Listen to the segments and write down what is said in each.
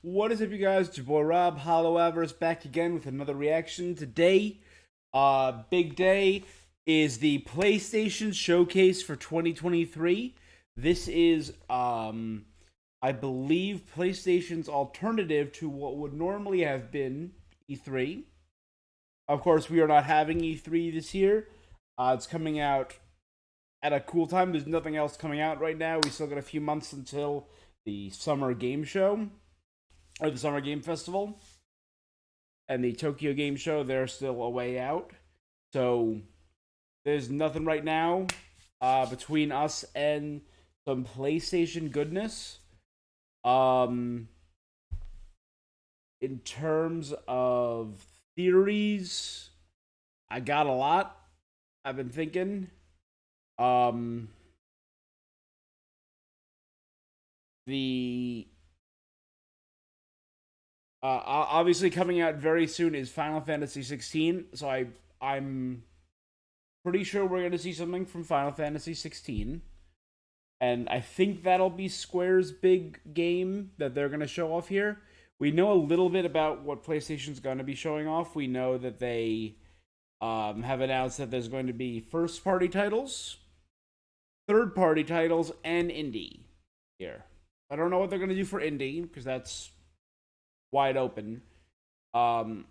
What is up, you guys? It's your boy Rob, Hollow Avarice, back again with another reaction. Today, big day, is the PlayStation Showcase for 2023. This is, I believe, PlayStation's alternative to what would normally have been E3. Of course, we are not having E3 this year. It's coming out at a cool time. There's nothing else coming out right now. We still got a few months until the Summer Game Show, or the Summer Game Festival, and the Tokyo Game Show. They're still a way out. So there's nothing right now between us and some PlayStation goodness. Um, in terms of theories, I got a lot. I've been thinking. Um, the obviously coming out very soon is Final Fantasy 16. So I'm pretty sure we're gonna see something from Final Fantasy 16, and I think that'll be Square's big game that they're gonna show off here. We know a little bit about what PlayStation's gonna be showing off. We know that they have announced that there's going to be first party titles, third party titles, and indie here. I don't know what they're gonna do for indie because that's wide open. Um,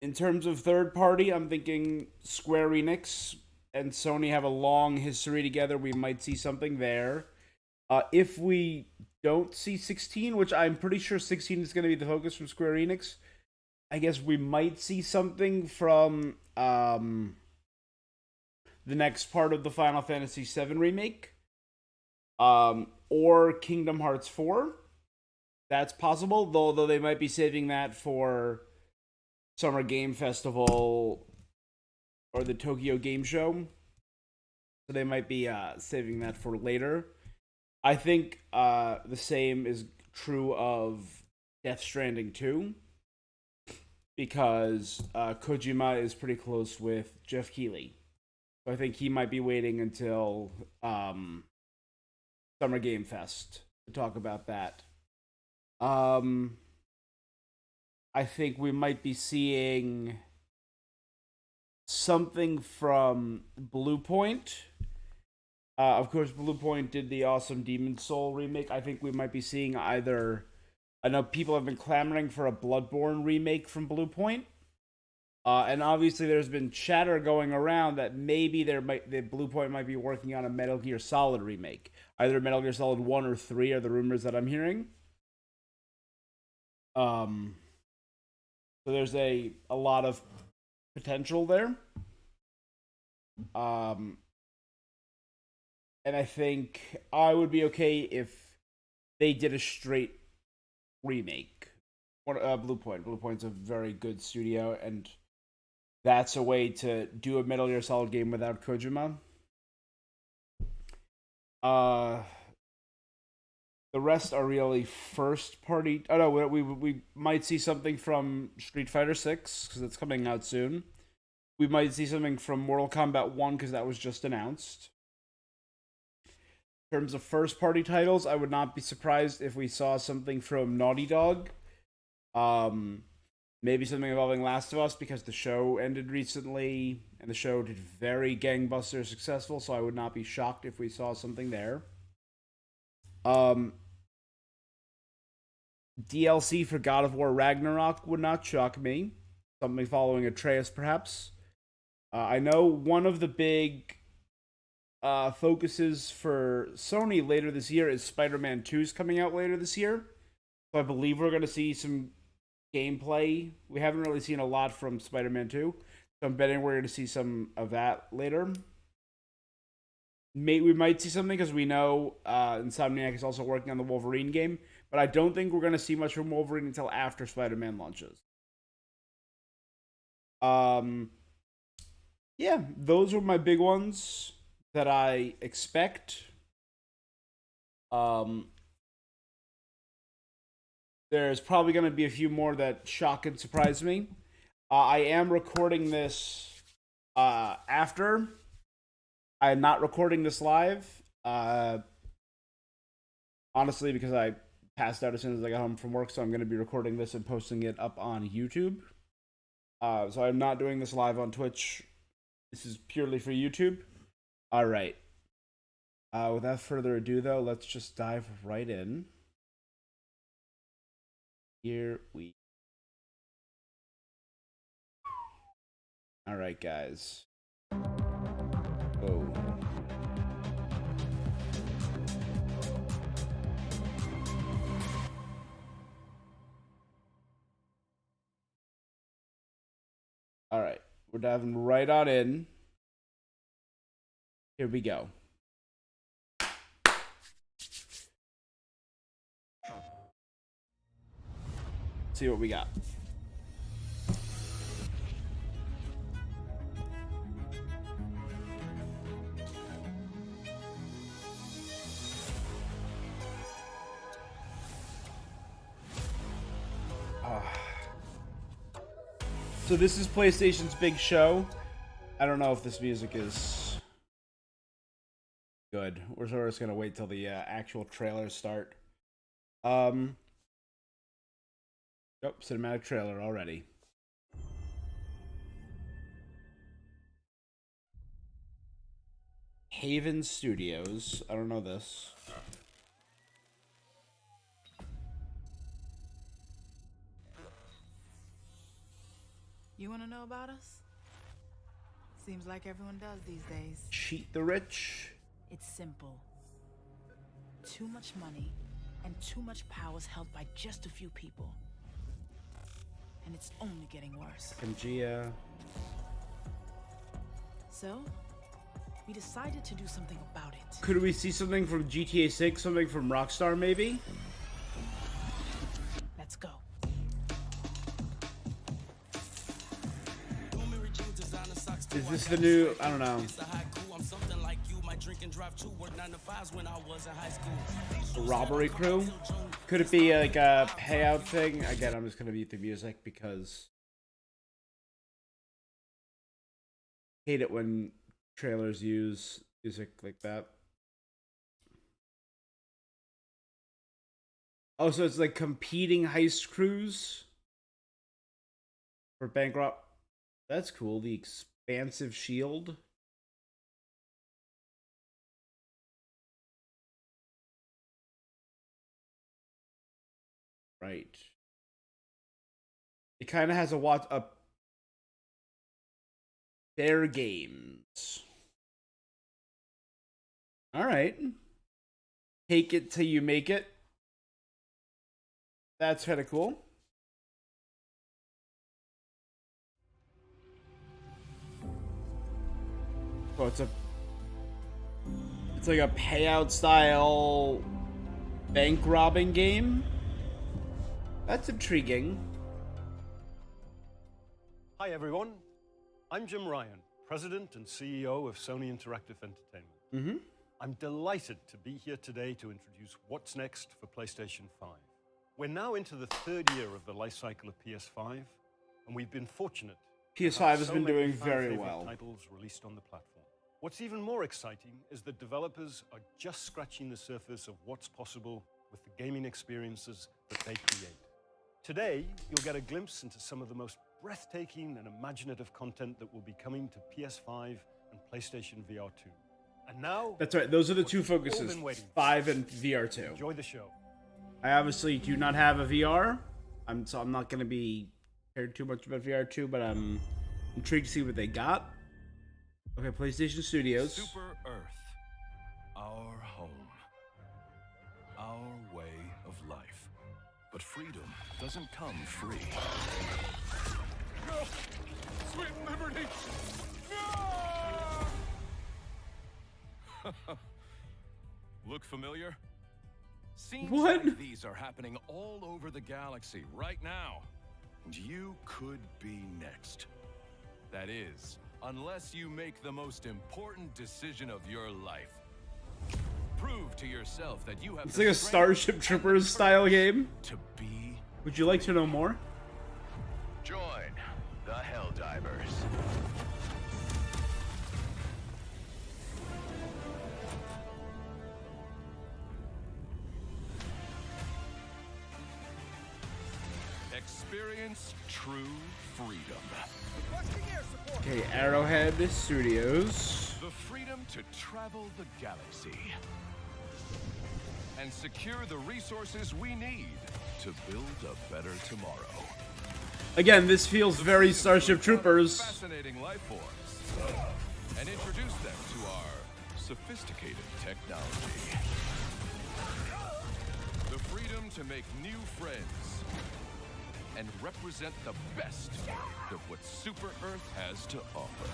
in terms of third party, I'm thinking Square Enix and Sony have a long history together. We might see something there. If we don't see 16, which I'm pretty sure 16 is going to be the focus from Square Enix, I guess we might see something from the next part of the Final Fantasy VII remake, or Kingdom Hearts 4. That's possible, though they might be saving that for Summer Game Festival or the Tokyo Game Show. So they might be saving that for later. I think the same is true of Death Stranding 2, because Kojima is pretty close with Jeff Keighley. So I think he might be waiting until Summer Game Fest to talk about that. Um, I think we might be seeing something from Blue Point. Of course, Blue Point did the awesome Demon Soul remake. I think we might be seeing either. I know people have been clamoring for a Bloodborne remake from Blue Point. And obviously, there's been chatter going around that maybe the Blue Point might be working on a Metal Gear Solid remake. Either Metal Gear Solid 1 or 3 are the rumors that I'm hearing. Um, so there's a lot of potential there. Um, and I think I would be okay if they did a straight remake. Blue Point. Blue Point's a very good studio, and that's a way to do a Metal Gear Solid game without Kojima. Uh, the rest are really first party. Oh no, we might see something from Street Fighter 6 because it's coming out soon. We might see something from Mortal Kombat 1 because that was just announced. In terms of first party titles, I would not be surprised if we saw something from Naughty Dog. Maybe something involving Last of Us because the show ended recently and the show did very gangbuster successful, so I would not be shocked if we saw something there. Um, DLC for God of War Ragnarok would not shock me. Something following Atreus, perhaps. I know one of the big focuses for Sony later this year is Spider-Man 2's coming out later this year. So I believe we're going to see some gameplay. We haven't really seen a lot from Spider-Man 2. So I'm betting we're going to see some of that later. We might see something because we know Insomniac is also working on the Wolverine game. But I don't think we're going to see much from Wolverine until after Spider-Man launches. Yeah, those were my big ones that I expect. There's probably going to be a few more that shock and surprise me. I am recording this after. I am not recording this live. Honestly, because I passed out as soon as I got home from work, so I'm going to be recording this and posting it up on YouTube. So I'm not doing this live on Twitch. This is purely for YouTube. All right. Without further ado, though, let's just dive right in. Here we. All right, guys. Whoa. All right, we're diving right on in. Here we go. See what we got. So this is PlayStation's big show. I don't know if this music is good. We're sort of just gonna wait till the actual trailers start. Yep, cinematic trailer already. Haven Studios. I don't know this. You want to know about us? Seems like everyone does these days. Cheat the rich. It's simple. Too much money and too much power is held by just a few people. And it's only getting worse. Pangea. So, we decided to do something about it. Could we see something from GTA 6? Something from Rockstar, maybe? Let's go. Is this the new? I don't know. A robbery crew? Could it be like a payout thing? Again, I'm just gonna mute the music because I hate it when trailers use music like that. Oh, so it's like competing heist crews for bankrupt. That's cool. The expansive shield. Right. It kind of has a watch up. Their games. All right. Take it till you make it. That's kind of cool. Oh, it's like a payout style bank robbing game. That's intriguing. Hi everyone, I'm Jim Ryan, President and CEO of Sony Interactive Entertainment. I'm delighted to be here today to introduce what's next for PlayStation 5. We're now into the third year of the life cycle of PS5, and we've been fortunate. PS5 has been doing very well. Titles released on the platform. What's even more exciting is that developers are just scratching the surface of what's possible with the gaming experiences that they create. Today, you'll get a glimpse into some of the most breathtaking and imaginative content that will be coming to PS5 and PlayStation VR 2. And now... That's right, those are the two focuses, 5 and VR 2. Enjoy the show. I obviously do not have a VR, so I'm not going to be cared too much about VR 2, but I'm intrigued to see what they got. Okay, PlayStation Studios. Super Earth, our home, our way of life. But freedom doesn't come free. No! Sweet liberty! No! Look familiar? Scenes What? like these are happening all over the galaxy right now. And you could be next. That is, unless you make the most important decision of your life. Prove to yourself that you have. It's like a Starship Troopers style game. To be. Would you like to know more? Join the Helldivers. Experience true freedom. Okay, Arrowhead Studios. The freedom to travel the galaxy and secure the resources we need to build a better tomorrow. Again, this feels very Starship Troopers. Fascinating life forms and introduce them to our sophisticated technology. The freedom to make new friends and represent the best of what Super Earth has to offer.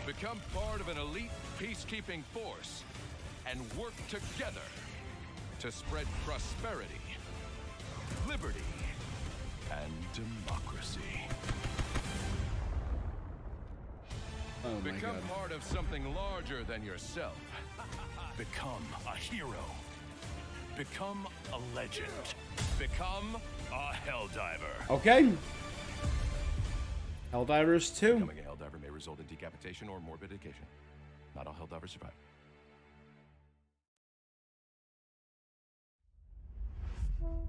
Become part of an elite peacekeeping force and work together to spread prosperity, liberty, and democracy. Oh my Become god. part of something larger than yourself. Become a hero. Become a legend. Become a Helldiver. Okay. Helldivers 2. Becoming a Helldiver may result in decapitation or mortification. Not all Helldivers survive.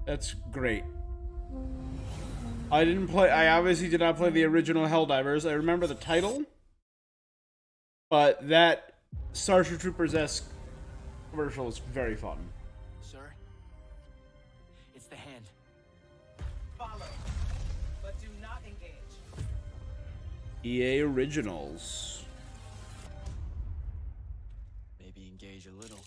That's great. I obviously did not play the original Helldivers. I remember the title. But that Starship Troopers-esque commercial is very fun. Sir, it's the hand. Follow, but do not engage. EA Originals. Maybe engage a little.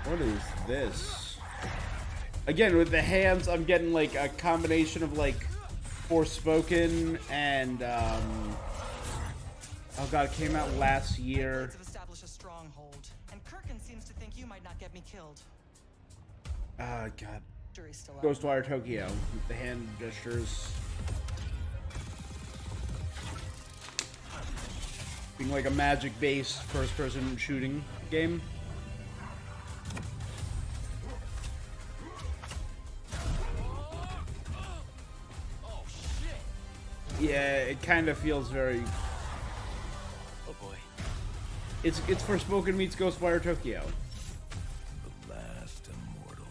What is this? Again, with the hands, I'm getting like a combination of like Forspoken and oh god, it came out last year. Have established a stronghold, and Kirkin seems to think you might not get me killed. Ah, god. Jury's still out. Ghostwire Tokyo with the hand gestures. Being like a magic-based first-person shooting game. Yeah, it kind of feels very. Oh boy. It's Forspoken meets Ghostwire Tokyo. The last immortal.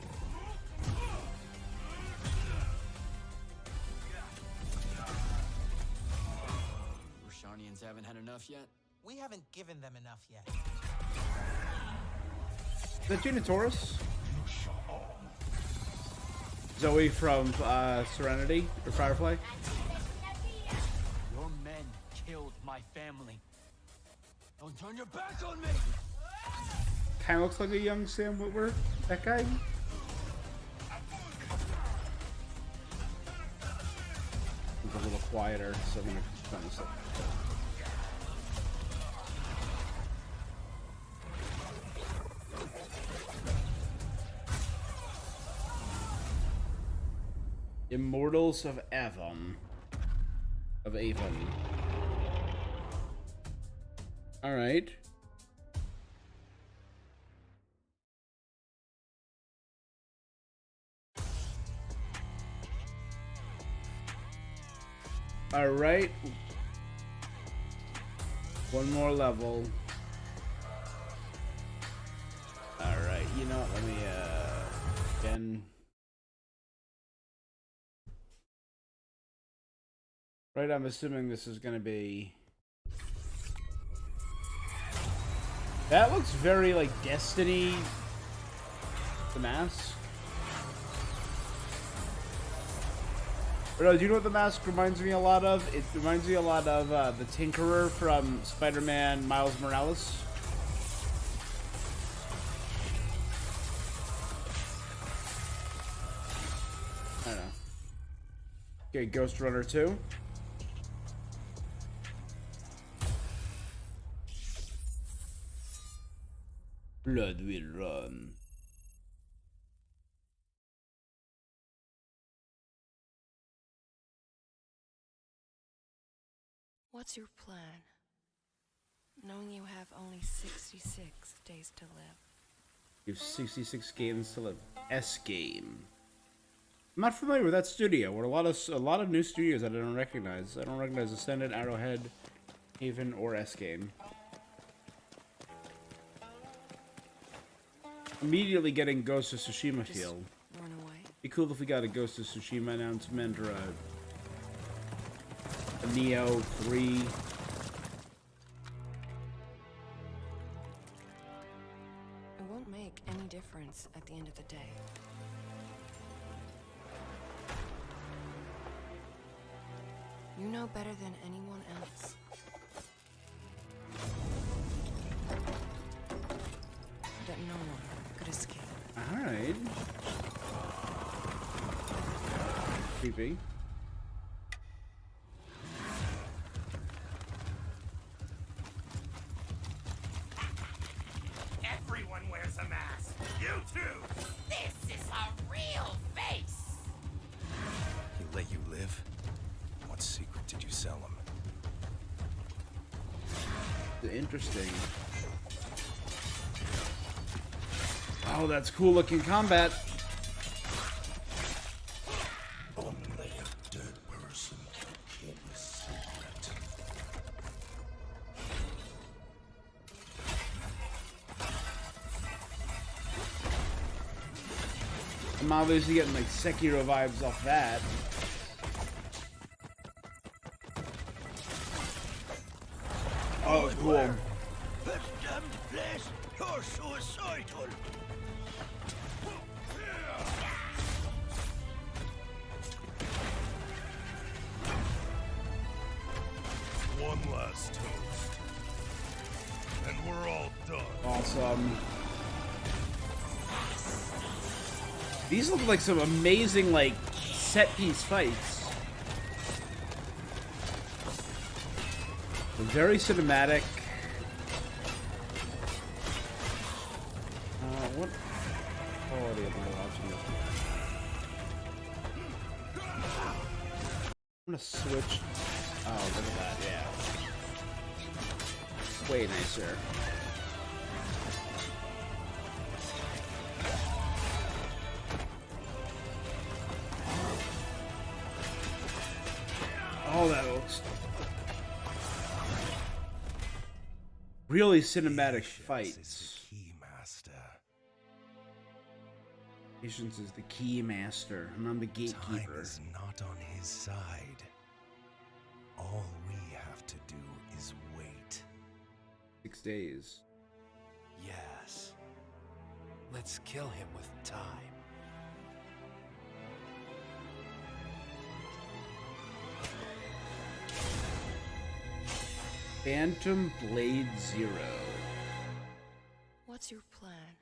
Rosharnians haven't had enough yet? We haven't given them enough yet. Is that Gina Taurus? Zoe from Serenity or Firefly? Your men killed my family. Don't turn your back on me! Kind of looks like a young Sam Witwer. That guy. He's a little quieter, so I'm gonna turn this up. Immortals of Avon. Of Avon. Alright. Alright. One more level. Alright, you know what, let me, again. Right, I'm assuming this is gonna be... That looks very, like, Destiny... The mask. But no, do you know what the mask reminds me a lot of? It reminds me a lot of the Tinkerer from Spider-Man Miles Morales. I don't know. Okay, Ghost Runner 2. Blood will run. What's your plan? Knowing you have only 66 days to live. You have 66 games to live. S game. I'm not familiar with that studio. Or a lot of new studios that I don't recognize. I don't recognize Ascendant, Arrowhead, Haven or S game. Immediately getting Ghost of Tsushima feel. Run away. Be cool if we got a Ghost of Tsushima announcement or a Neo 3. It won't make any difference at the end of the day. You know better than anyone else. That no one could escape. Alright. Creepy. Everyone wears a mask. You too. This is a real face! He let you live? What secret did you sell him? Interesting. Oh, that's cool looking combat. Only a dead person can keep a secret. I'm obviously getting like Sekiro vibes off that. Oh, cool. This damned place! You're suicidal! One last toast. And we're all done. Awesome. These look like some amazing, like, set-piece fights. Very cinematic. What quality am I watching this? I'm gonna switch. Oh, look at that, yeah. Way nicer. Oh, that looks really cinematic fights. Key master. Patience is the key master, and I'm the gatekeeper. Time is not on his side. All we have to do is wait. 6 days. Yes. Let's kill him with time. Phantom Blade Zero. What's your plan?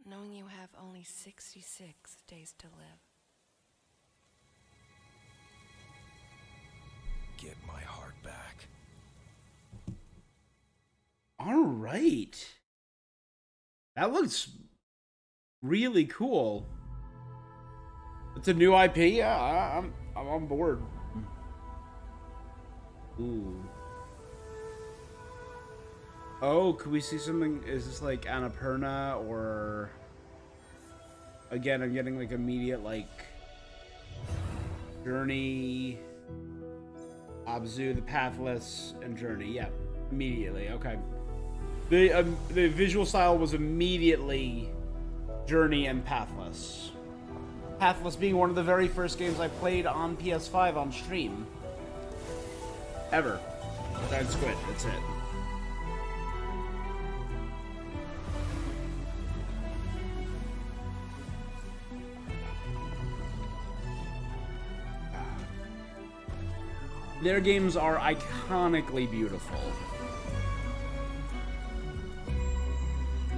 Knowing you have only 66 days to live. Get my heart back. All right. That looks really cool. It's a new IP. Yeah, I'm on board. Ooh. Oh, could we see something? Is this like Annapurna or... Again, I'm getting like immediate like... Journey... Abzu, the Pathless, and Journey. Yeah, immediately. Okay. The visual style was immediately Journey and Pathless. Pathless being one of the very first games I played on PS5 on stream. Ever. Besides Squid, that's it. Their games are iconically beautiful.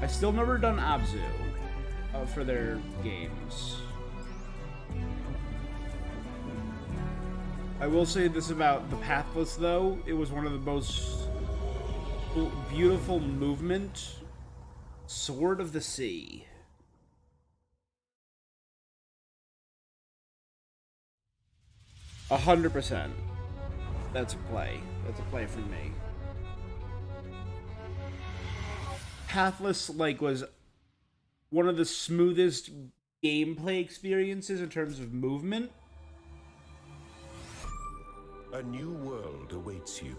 I've still never done Abzu for their games. I will say this about the Pathless, though. It was one of the most beautiful movement. Sword of the Sea. $100%. That's a play. That's a play for me. Pathless, like, was one of the smoothest gameplay experiences in terms of movement. A new world awaits you.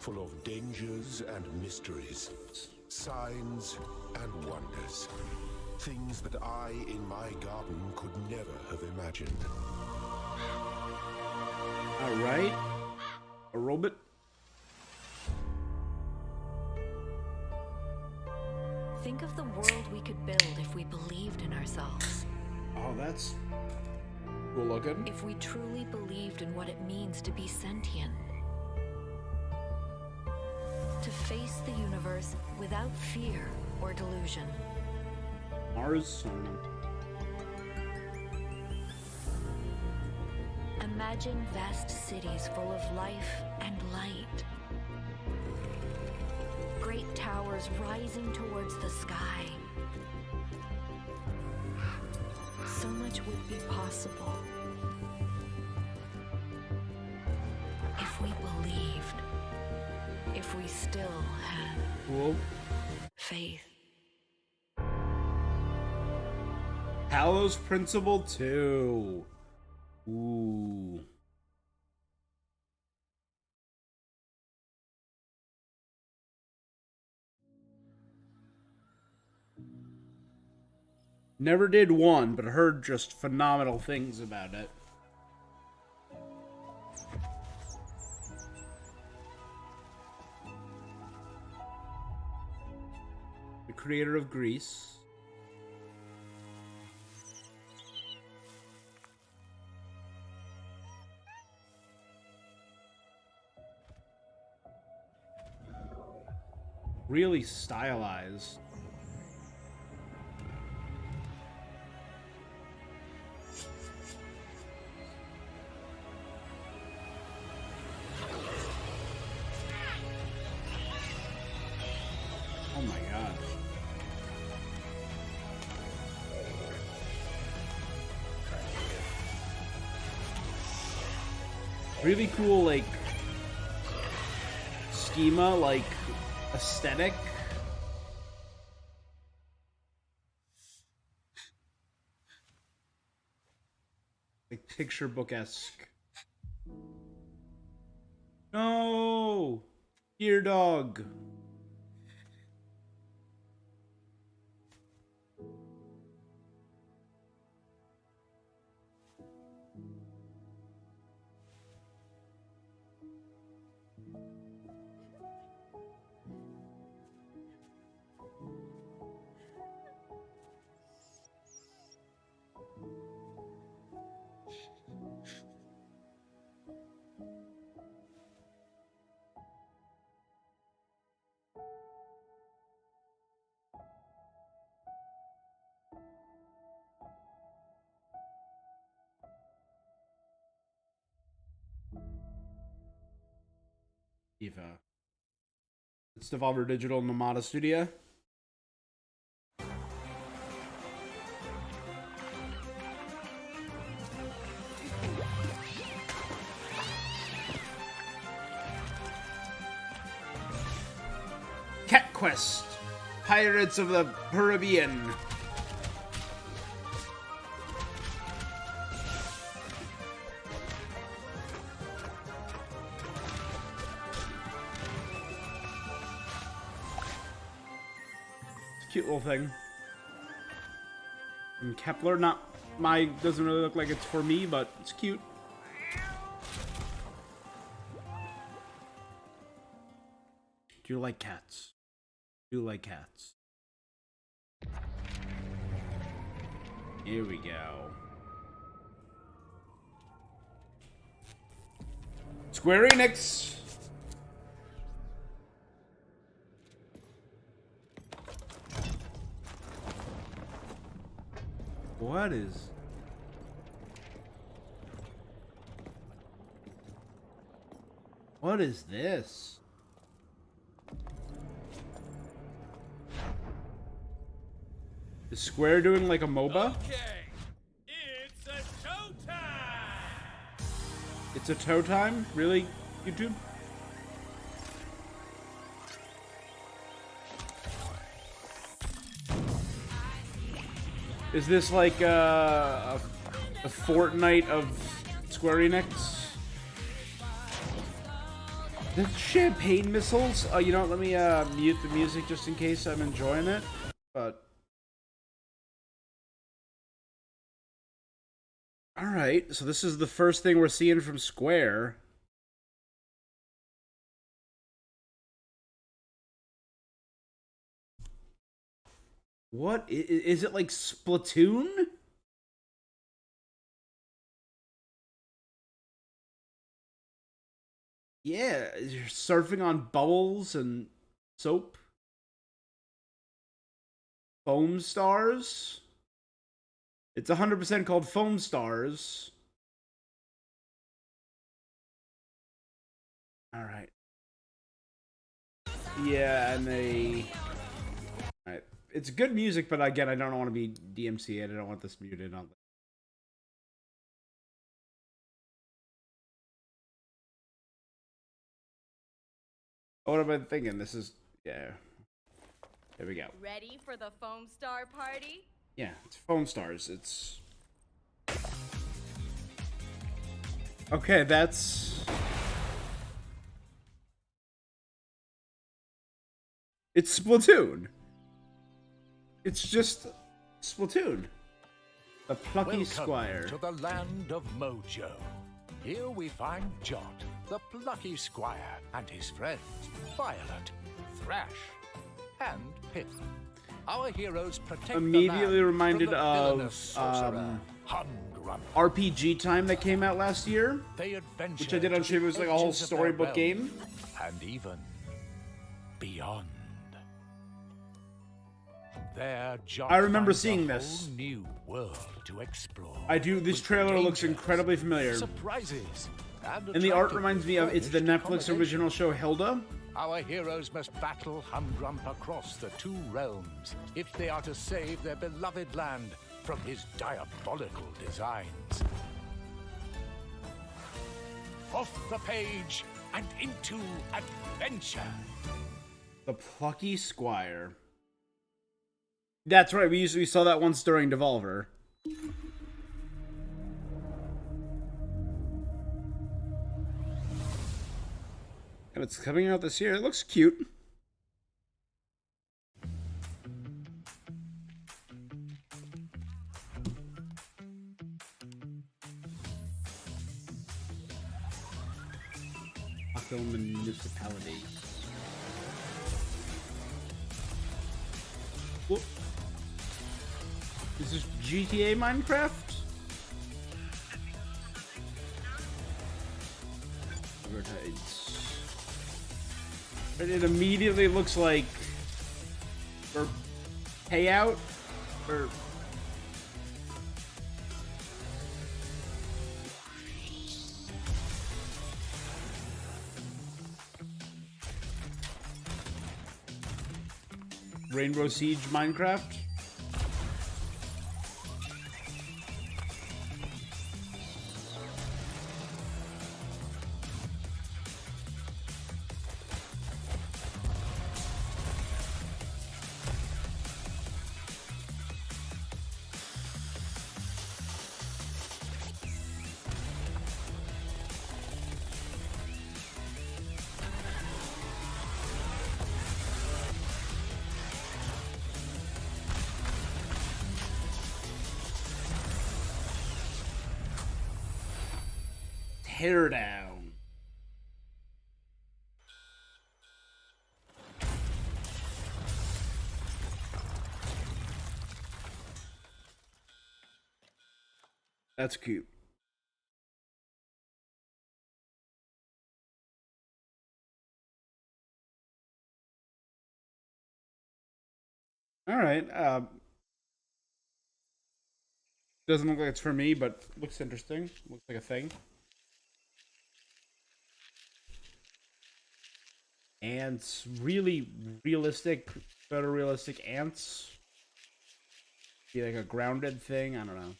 full of dangers and mysteries, signs and wonders. Things that I, in my garden, could never have imagined. Alright. A robot. Think of the world we could build if we believed in ourselves. Oh, that's cool looking. If we truly believed in what it means to be sentient. To face the universe without fear or delusion. Mars? Imagine vast cities full of life and light. Great towers rising towards the sky. So much would be possible if we believed, if we still had faith. Hallows Principle 2. Ooh. Never did one, but heard just phenomenal things about it. The creator of Grease. Really stylized. Oh my god. Really cool, like, schema, like, aesthetic. Like, picture book-esque. No! Dear dog. Eva. It's Devolver Digital Nomada Studio. Cat Quest. Pirates of the Caribbean. Cute little thing. And Kepler, doesn't really look like it's for me, but it's cute. Do you like cats? Do you like cats? Here we go. Square Enix. What is this? Is Square doing like a MOBA? Okay, it's a toe time. It's a toe time? Really, YouTube? Is this like a Fortnite of Square Enix? The champagne missiles. Oh, you know what? Let me mute the music just in case I'm enjoying it. But all right, so this is the first thing we're seeing from Square. What is it, like Splatoon? Yeah, you're surfing on bubbles and soap. Foam Stars. It's 100% called Foam Stars. All right. Yeah, and they. All right. It's good music, but again, I don't want to be DMCA'd. I don't want this muted on. What am I thinking? This is, yeah. There we go. Ready for the Foam Star party? Yeah, it's Foam Stars. It's okay. It's Splatoon. It's just Splatoon. The Plucky Welcome Squire. to the land of Mojo. Here we find Jot, the Plucky Squire, and his friends, Violet, Thrash, and Pip. Our heroes protect Immediately the land reminded from the of villainous sorcerer, Humgrump. RPG Time that came out last year, They adventure which I did on to stream. It was the like a whole edges of their storybook realm, game. and even beyond. There, Jot I remember finds seeing a this. whole new world to explore. I do. This with trailer looks dangers, incredibly familiar. surprises, And the art reminds me of, it's the Netflix original show Hilda. Our heroes must battle Humgrump across the two realms if they are to save their beloved land from his diabolical designs. Off the page and into adventure. The Plucky Squire. That's right, we saw that once during Devolver. And it's coming out this year. It looks cute. Stockholm Municipality. Whoop. Is this GTA Minecraft? It immediately looks like for payout or Rainbow Siege Minecraft. Teardown. That's cute. All right. Doesn't look like it's for me, but looks interesting. Looks like a thing. Ants, really realistic, photorealistic ants. Be like a grounded thing. I don't know.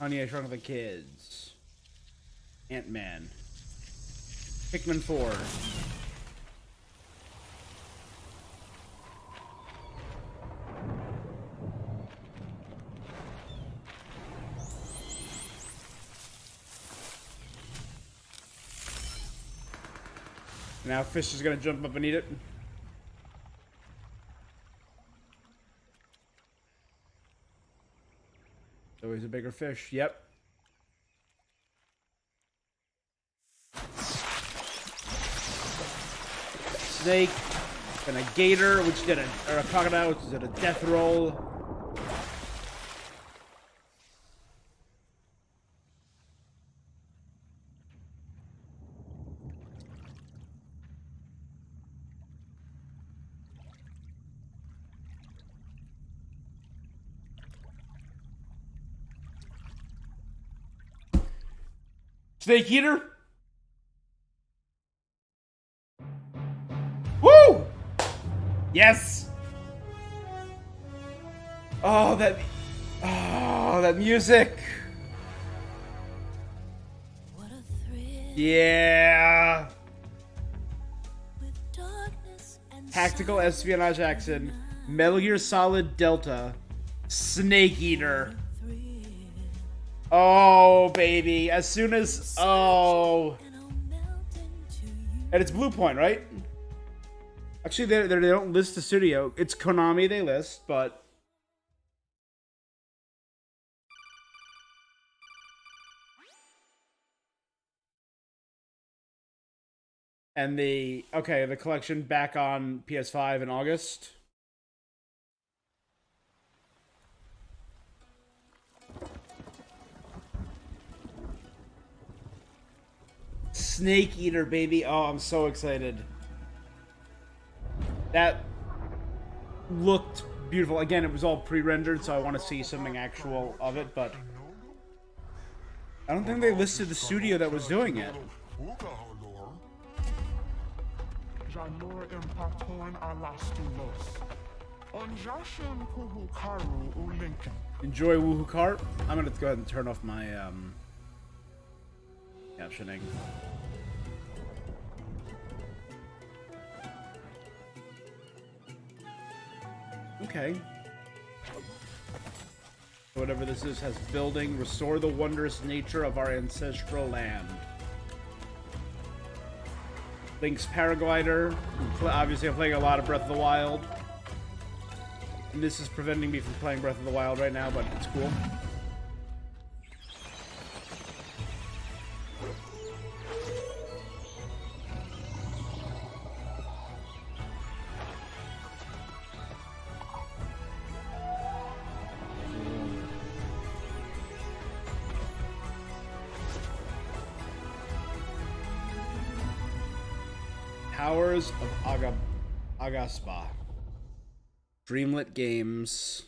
Honey, I Shrunk the Kids. Ant-Man. Pikmin 4. Now Fish is gonna jump up and eat it. So he's a bigger fish. Yep. Snake, and a gator, which did or a crocodile, which did a death roll. Snake eater. Woo! Yes. Oh, that music. What a thrill. Yeah. With darkness and Tactical espionage action. Metal Gear Solid Delta. Snake Eater. Oh, baby. As soon as... Oh. And it's Blue Point, right? Actually, they don't list the studio. It's Konami they list, but... And the collection back on PS5 in August. Snake Eater, baby. Oh, I'm so excited. That looked beautiful. Again, it was all pre-rendered, so I want to see something actual of it, but I don't think they listed the studio that was doing it. Enjoy Woohoo Cart. I'm gonna go ahead and turn off my captioning. Okay. Whatever this is has building, restore the wondrous nature of our ancestral land. Link's paraglider. Obviously, I'm playing a lot of Breath of the Wild. And this is preventing me from playing Breath of the Wild right now, but it's cool. Powers of Agaspa. Dreamlit Games.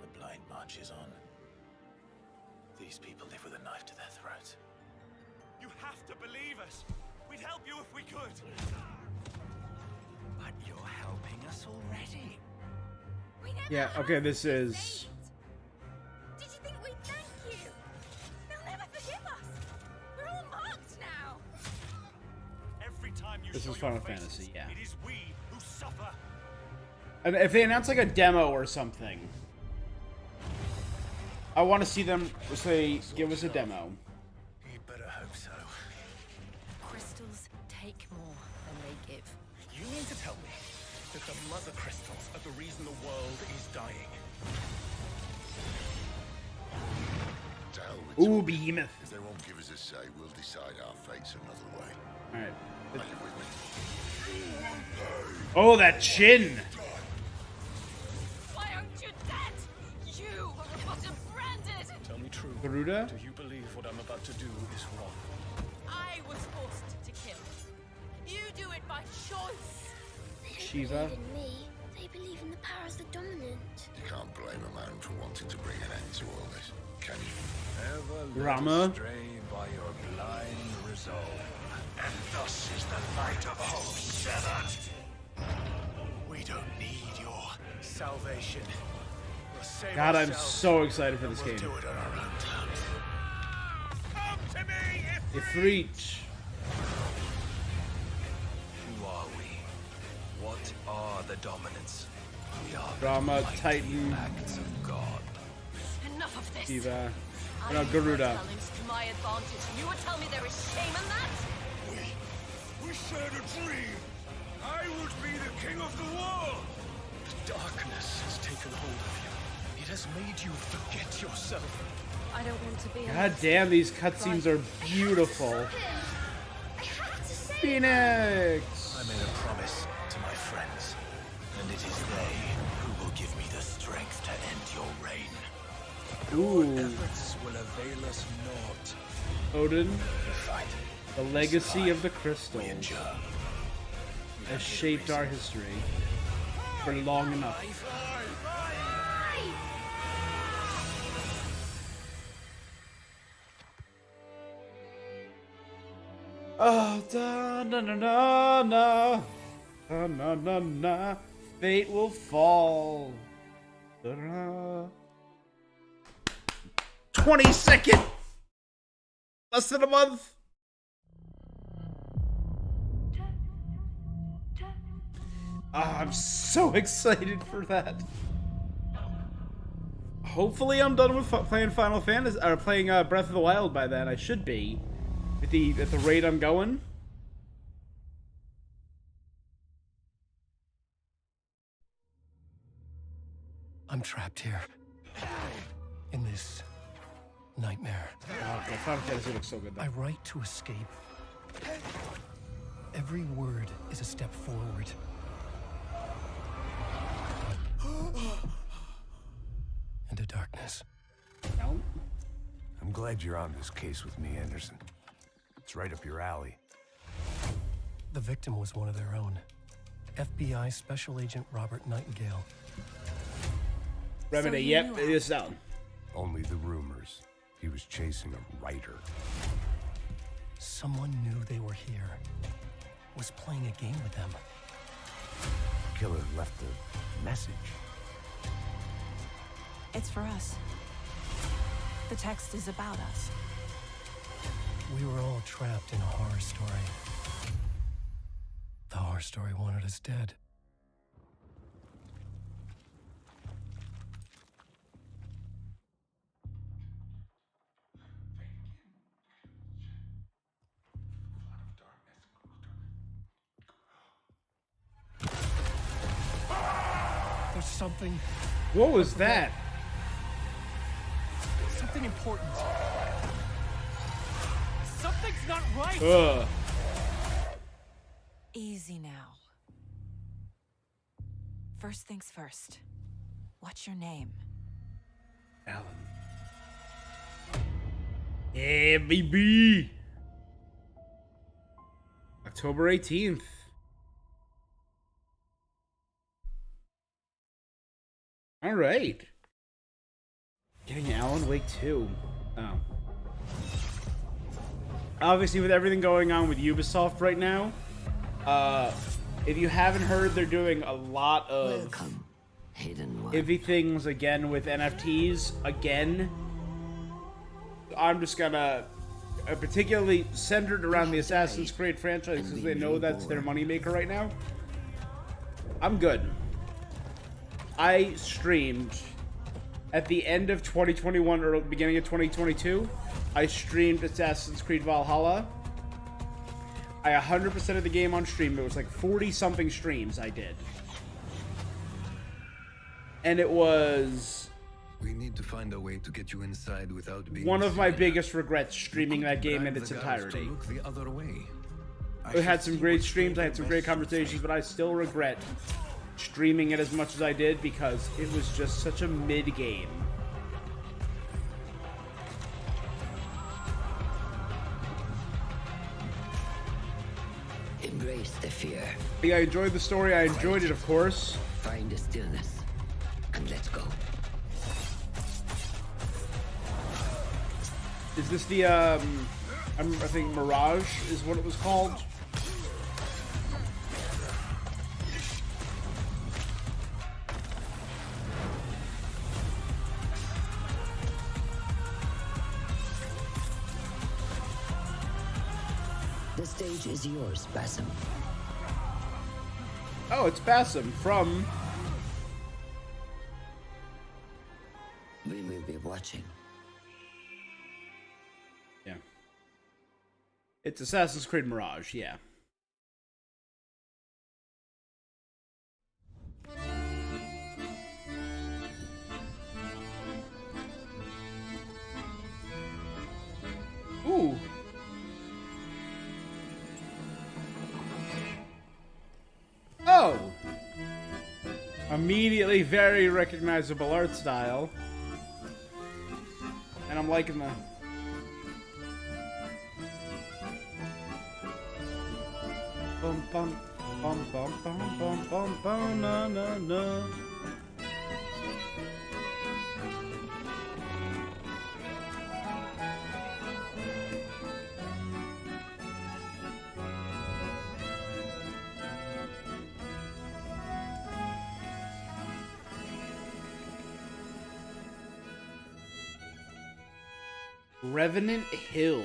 The blind march is on. These people live with a knife to their throats. You have to believe us. We'd help you if we could. But you're helping us already. Yeah, okay, this is... Did you think we'd thank you? They'll never forgive us. We're all marked now. Every time you This show is Final your faces, Fantasy, yeah. It is we who suffer. And if they announce like a demo or something, I want to see them say, give us a demo. You better hope so. Crystals take more than they give. You mean to tell me that the mother crystals are the reason the world is dying? Ooh, Behemoth. If they won't give us a say, we'll decide our fates another way. Alright. Are you with me? Oh, that chin! Why aren't you dead? You were reported branded. Tell me true. Garuda? Do you believe what I'm about to do is wrong? I was forced to kill. You do it by choice. Shiva. They believe in me. They believe in the powers the dominant. You can't blame a man for wanting to bring an end to all this, can you? Ever Rama? led astray by your blind resolve. And thus is the light of hope severed. We don't need your salvation. We'll save God, I'm ourselves, so excited for and this we'll game. do it on our own terms. Come to me, Ifrit. Who are we? What are the dominants? We are Rama, mighty Titan. acts of God. Enough of this. Shiva. No, Garuda. To my advantage, and you would tell me there is shame in that? We shared a dream. I would be the king of the world. The darkness has taken hold of you. It has made you forget yourself. I don't want to be. God damn, these cutscenes are beautiful. Phoenix! I made a promise to my friends, and it is they who will give me the strength to end your reign. Ooh. Your efforts will avail us naught. Odin, We fight. the legacy Survive. of the crystal, We endure. has shaped our history for long enough. Oh, da na na na na, da na na na, fate will fall. Da, da. 22nd, less than a month. I'm so excited for that. Hopefully, I'm done with playing Final Fantasy or playing Breath of the Wild by then. I should be. At the rate I'm going. I'm trapped here. In this nightmare. Oh, Final Fantasy looks so good though. I write to escape. Every word is a step forward. Into darkness. No? I'm glad you're on this case with me, Anderson. It's right up your alley. The victim was one of their own. FBI Special Agent Robert Nightingale. Remedy, yep, it is down. Only the rumors. He was chasing a writer. Someone knew they were here. Was playing a game with them. Killer left a message. It's for us. The text is about us. We were all trapped in a horror story. The horror story wanted us dead. There's something. What was that? Something important. Something's not right. Ugh. Easy now. First things first. What's your name? Alan. Yeah, baby. October 18th. All right. Getting Alan Wake 2. Oh. Obviously, with everything going on with Ubisoft right now, if you haven't heard, they're doing a lot of iffy things again with NFTs again. I'm just gonna particularly centered around the Assassin's Creed franchise because they know that's their moneymaker right now. I'm good. I streamed at the end of 2021 or beginning of 2022. I streamed Assassin's Creed Valhalla. I 100% of the game on stream. It was like 40 something streams I did. And it was We need to find a way to get you inside without being one of my seen. biggest regrets streaming that game in Drive its the guards to entirety. look the other way. I had some great streams, I had some great conversations, but I still regret streaming it as much as I did because it was just such a mid-game. Embrace the fear. Yeah, I enjoyed the story, I enjoyed it, of course. Find the stillness. And let's go. Is this the, I think Mirage is what it was called? The stage is yours, Basim. Oh, it's Basim from... We will be watching. It's Assassin's Creed Mirage, yeah. Ooh. Oh! Immediately very recognizable art style. And I'm liking the... Bum bum bum bum bum bum bum bum na na na. Revenant Hill.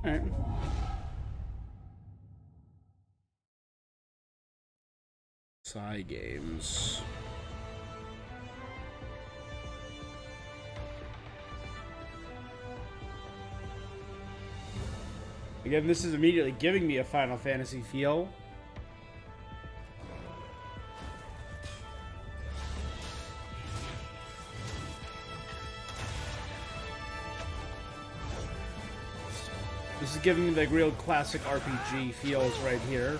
All right. Side games. Again, this is immediately giving me a Final Fantasy feel. This is giving me the real classic RPG feels right here.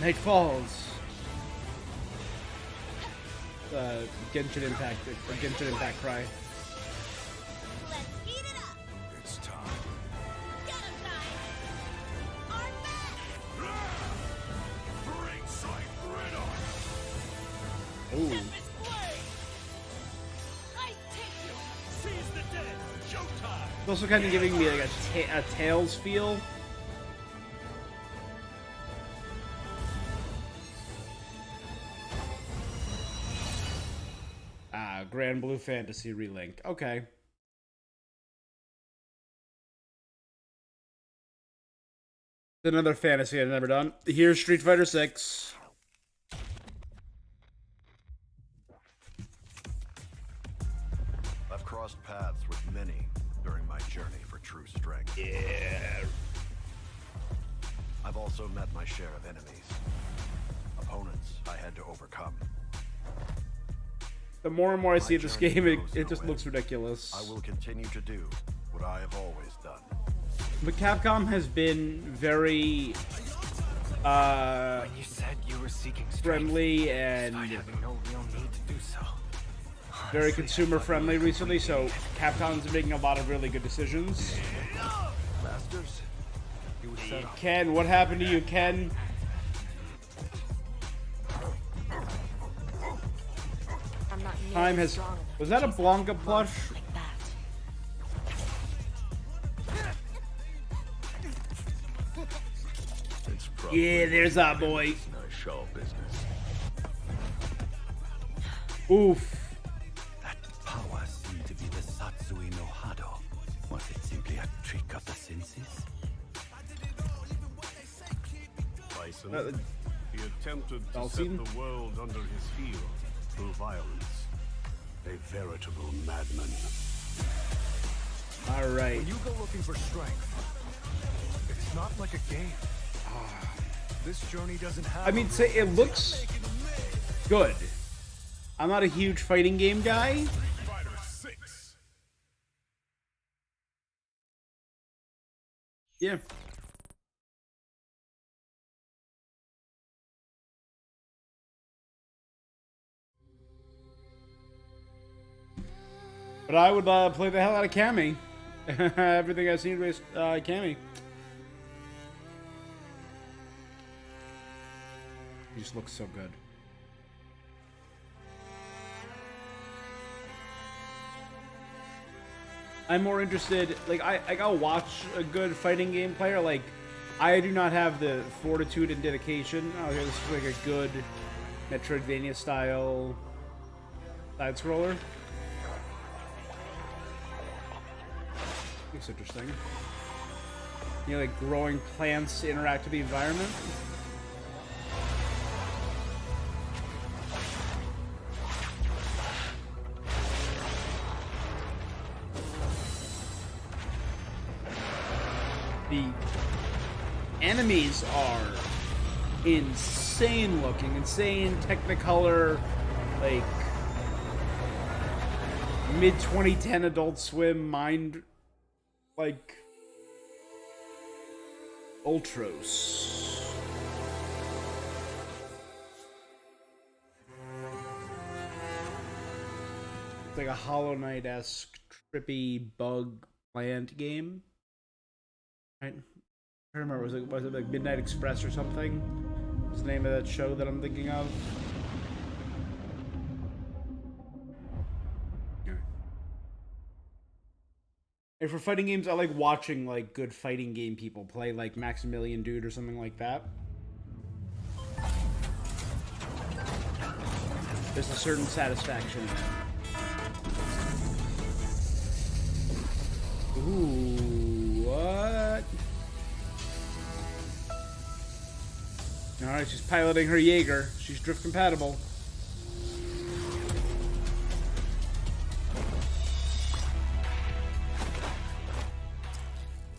Night Falls. Genshin Impact cry. It's time. Ooh. It's also kind of giving me like a Tales feel. Grand Blue Fantasy Relink. Okay. Another fantasy I've never done. Here's Street Fighter 6. I've crossed paths with many during my journey for true strength. Yeah. I've also met my share of enemies. Opponents I had to overcome. The more and more I see this game, it just looks ridiculous. I will continue to do what I have always done. But Capcom has been very when you said you were seeking friendly and having no real need to do so. very consumer friendly recently, so Capcom's making a lot of really good decisions. Masters, Ken, what happened to you, Ken? Time has... Was that a Blanca plush? Yeah, there's that boy. Show business. Oof. That power seemed to be the Satsui no Hado. Was it simply a trick of the senses? Bison, he attempted to set the world under his heel through violence. A veritable madman. All right. When you go looking for strength, it's not like a game. This journey doesn't have. I mean, say it looks good. I'm not a huge fighting game guy. Yeah. But I would play the hell out of Cammy. Everything I've seen with Cammy. He just looks so good. I'm more interested, like, I'll watch a good fighting game player. Like, I do not have the fortitude and dedication. Oh, okay, this is like a good Metroidvania style side scroller. Looks interesting. You know, like growing plants to interact with the environment. The enemies are insane looking, insane Technicolor, like mid 2010 Adult Swim mind, like Ultros. It's like a Hollow Knight-esque trippy bug plant game. Right? I don't remember, was it like Midnight Express or something? What's the name of that show that I'm thinking of? And for fighting games, I like watching like good fighting game people play, like Maximilian Dude or something like that. There's a certain satisfaction in it. Ooh, what? Alright, she's piloting her Jaeger. She's drift compatible.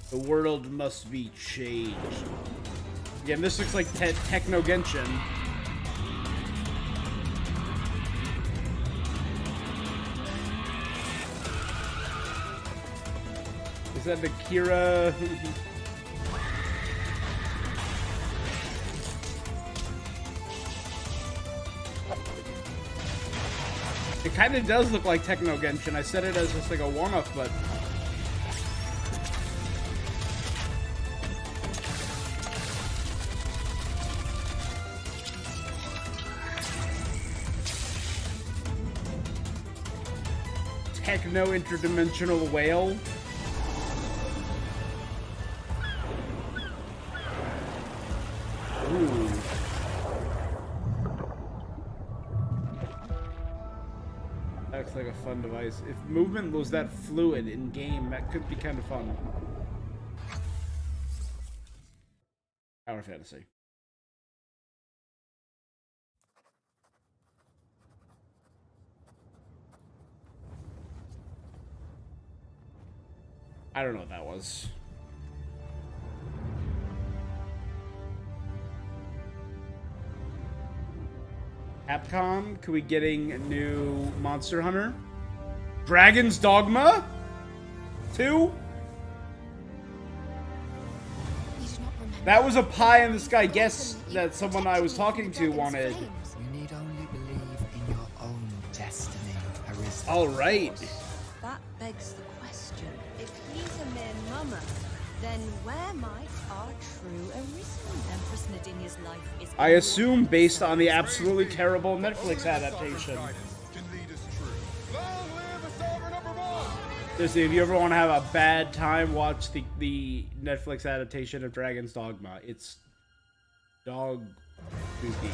The world must be changed. Again, this looks like Techno Genshin. Is that the Kira? It kind of does look like Techno Genshin. I said it as just like a one-off, but Techno interdimensional whale. Ooh. Looks like a fun device. If movement was that fluid in game, that could be kind of fun. Power Fantasy. I don't know what that was. Capcom, could we getting a new Monster Hunter? Dragon's Dogma 2? That was a pie in the sky guess that someone I was talking to wanted. You need only believe in your own destiny, Arista. All right. That begs the question. If he's a mere mummer, then where might our true Arista Empress Nadinia's life is? I assume based on the absolutely terrible Netflix adaptation. Listen, if you ever want to have a bad time, watch the Netflix adaptation of Dragon's Dogma. It's dog spooky.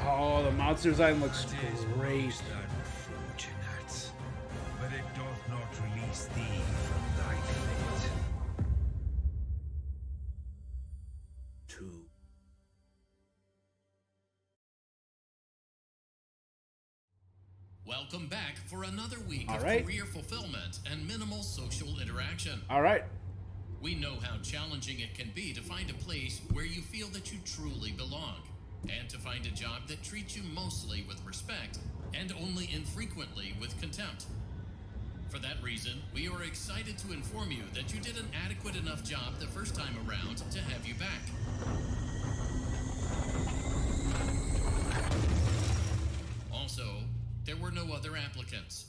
Oh, the monster design looks great. But it doth not release thee from thy fate. 2. Welcome back for another week All of right. career fulfillment and minimal social interaction. All right. We know how challenging it can be to find a place where you feel that you truly belong, and to find a job that treats you mostly with respect and only infrequently with contempt. For that reason, we are excited to inform you that you did an adequate enough job the first time around to have you back. Also, there were no other applicants.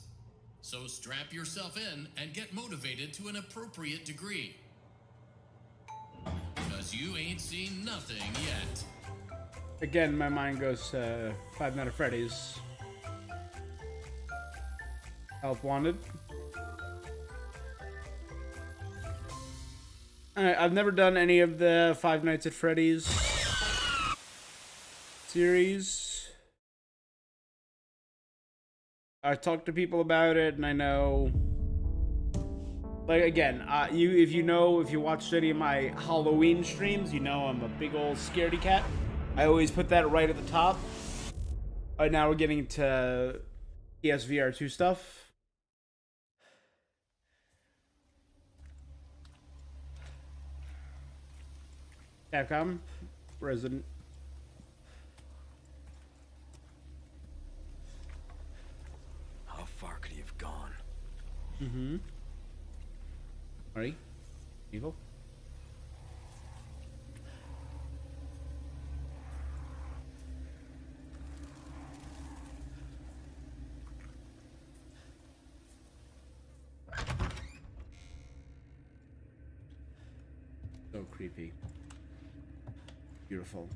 So strap yourself in and get motivated to an appropriate degree. Because you ain't seen nothing yet. Again, my mind goes to Five Nights at Freddy's. Help wanted. Alright, I've never done any of the Five Nights at Freddy's series. I talked to people about it, and I know, like, again, if you watched any of my Halloween streams, you know I'm a big old scaredy cat. I always put that right at the top. Now we're getting to PSVR 2 stuff. Capcom, Resident. How far could he have gone? Mm-hmm. Alright. Evil. So creepy. Beautiful.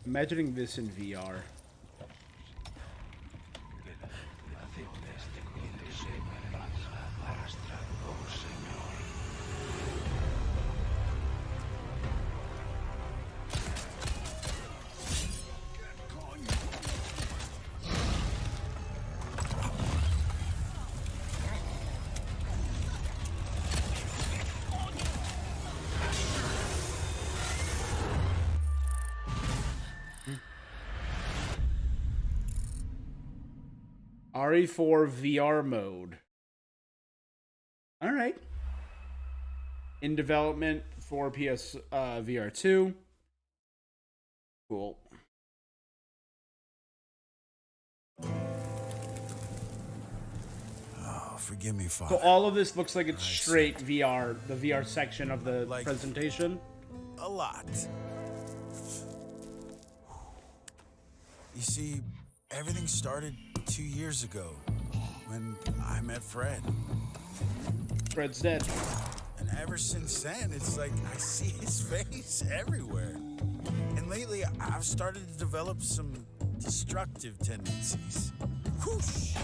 Imagining this in VR. RE4 VR mode. Alright. In development for PS VR 2. Cool. Oh, forgive me, Father. So all of this looks like it's straight VR, the VR section of the presentation. A lot. You see, everything started 2 years ago when I met Fred. Fred's dead. And ever since then, it's like I see his face everywhere. And lately, I've started to develop some destructive tendencies. Whoosh!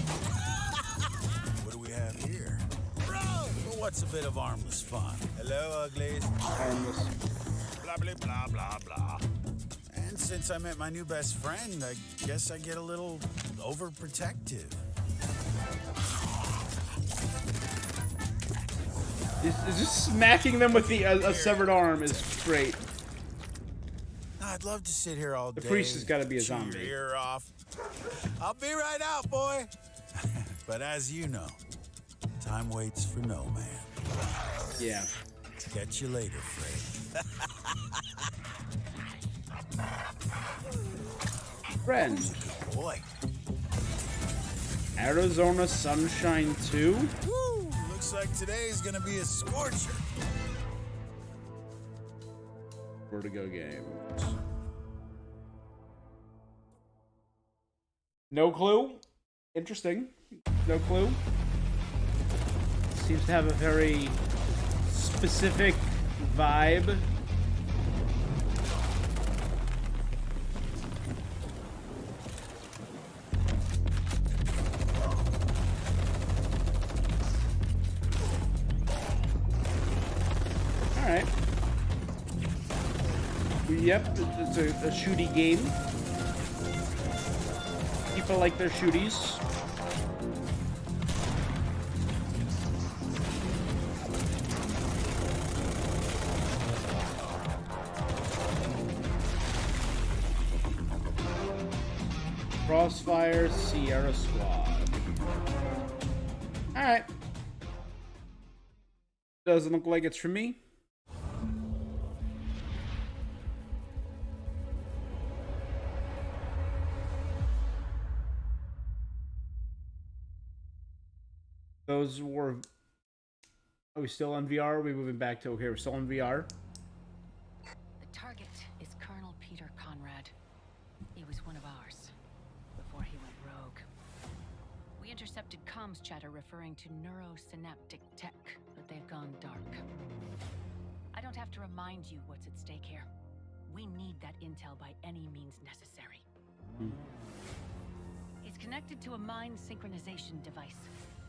What do we have here? Bro! Well, what's a bit of armless fun? Hello, uglies. Armless. Blah, blah, blah, blah, blah. And since I met my new best friend, I guess I get a little overprotective. It's just smacking them with a severed arm is great. I'd love to sit here all day. The priest has got to be a chew zombie. Your ear off. I'll be right out, boy. But as you know, time waits for no man. Yeah. Catch you later, Fred. Friend. Boy. Arizona Sunshine 2? Woo! Looks like today's gonna be a scorcher. Vertigo Games. No clue. Interesting. No clue. Seems to have a very specific vibe. Alright. Yep, it's a shooty game. People like their shooties. Crossfire Sierra Squad. Alright. Doesn't look like it's for me. Those were... Are we still on VR? Are we moving back to... Okay, we're still on VR. The target is Colonel Peter Conrad. He was one of ours before he went rogue. We intercepted comms chatter referring to neurosynaptic tech, but they've gone dark. I don't have to remind you what's at stake here. We need that intel by any means necessary. It's connected to a mind synchronization device.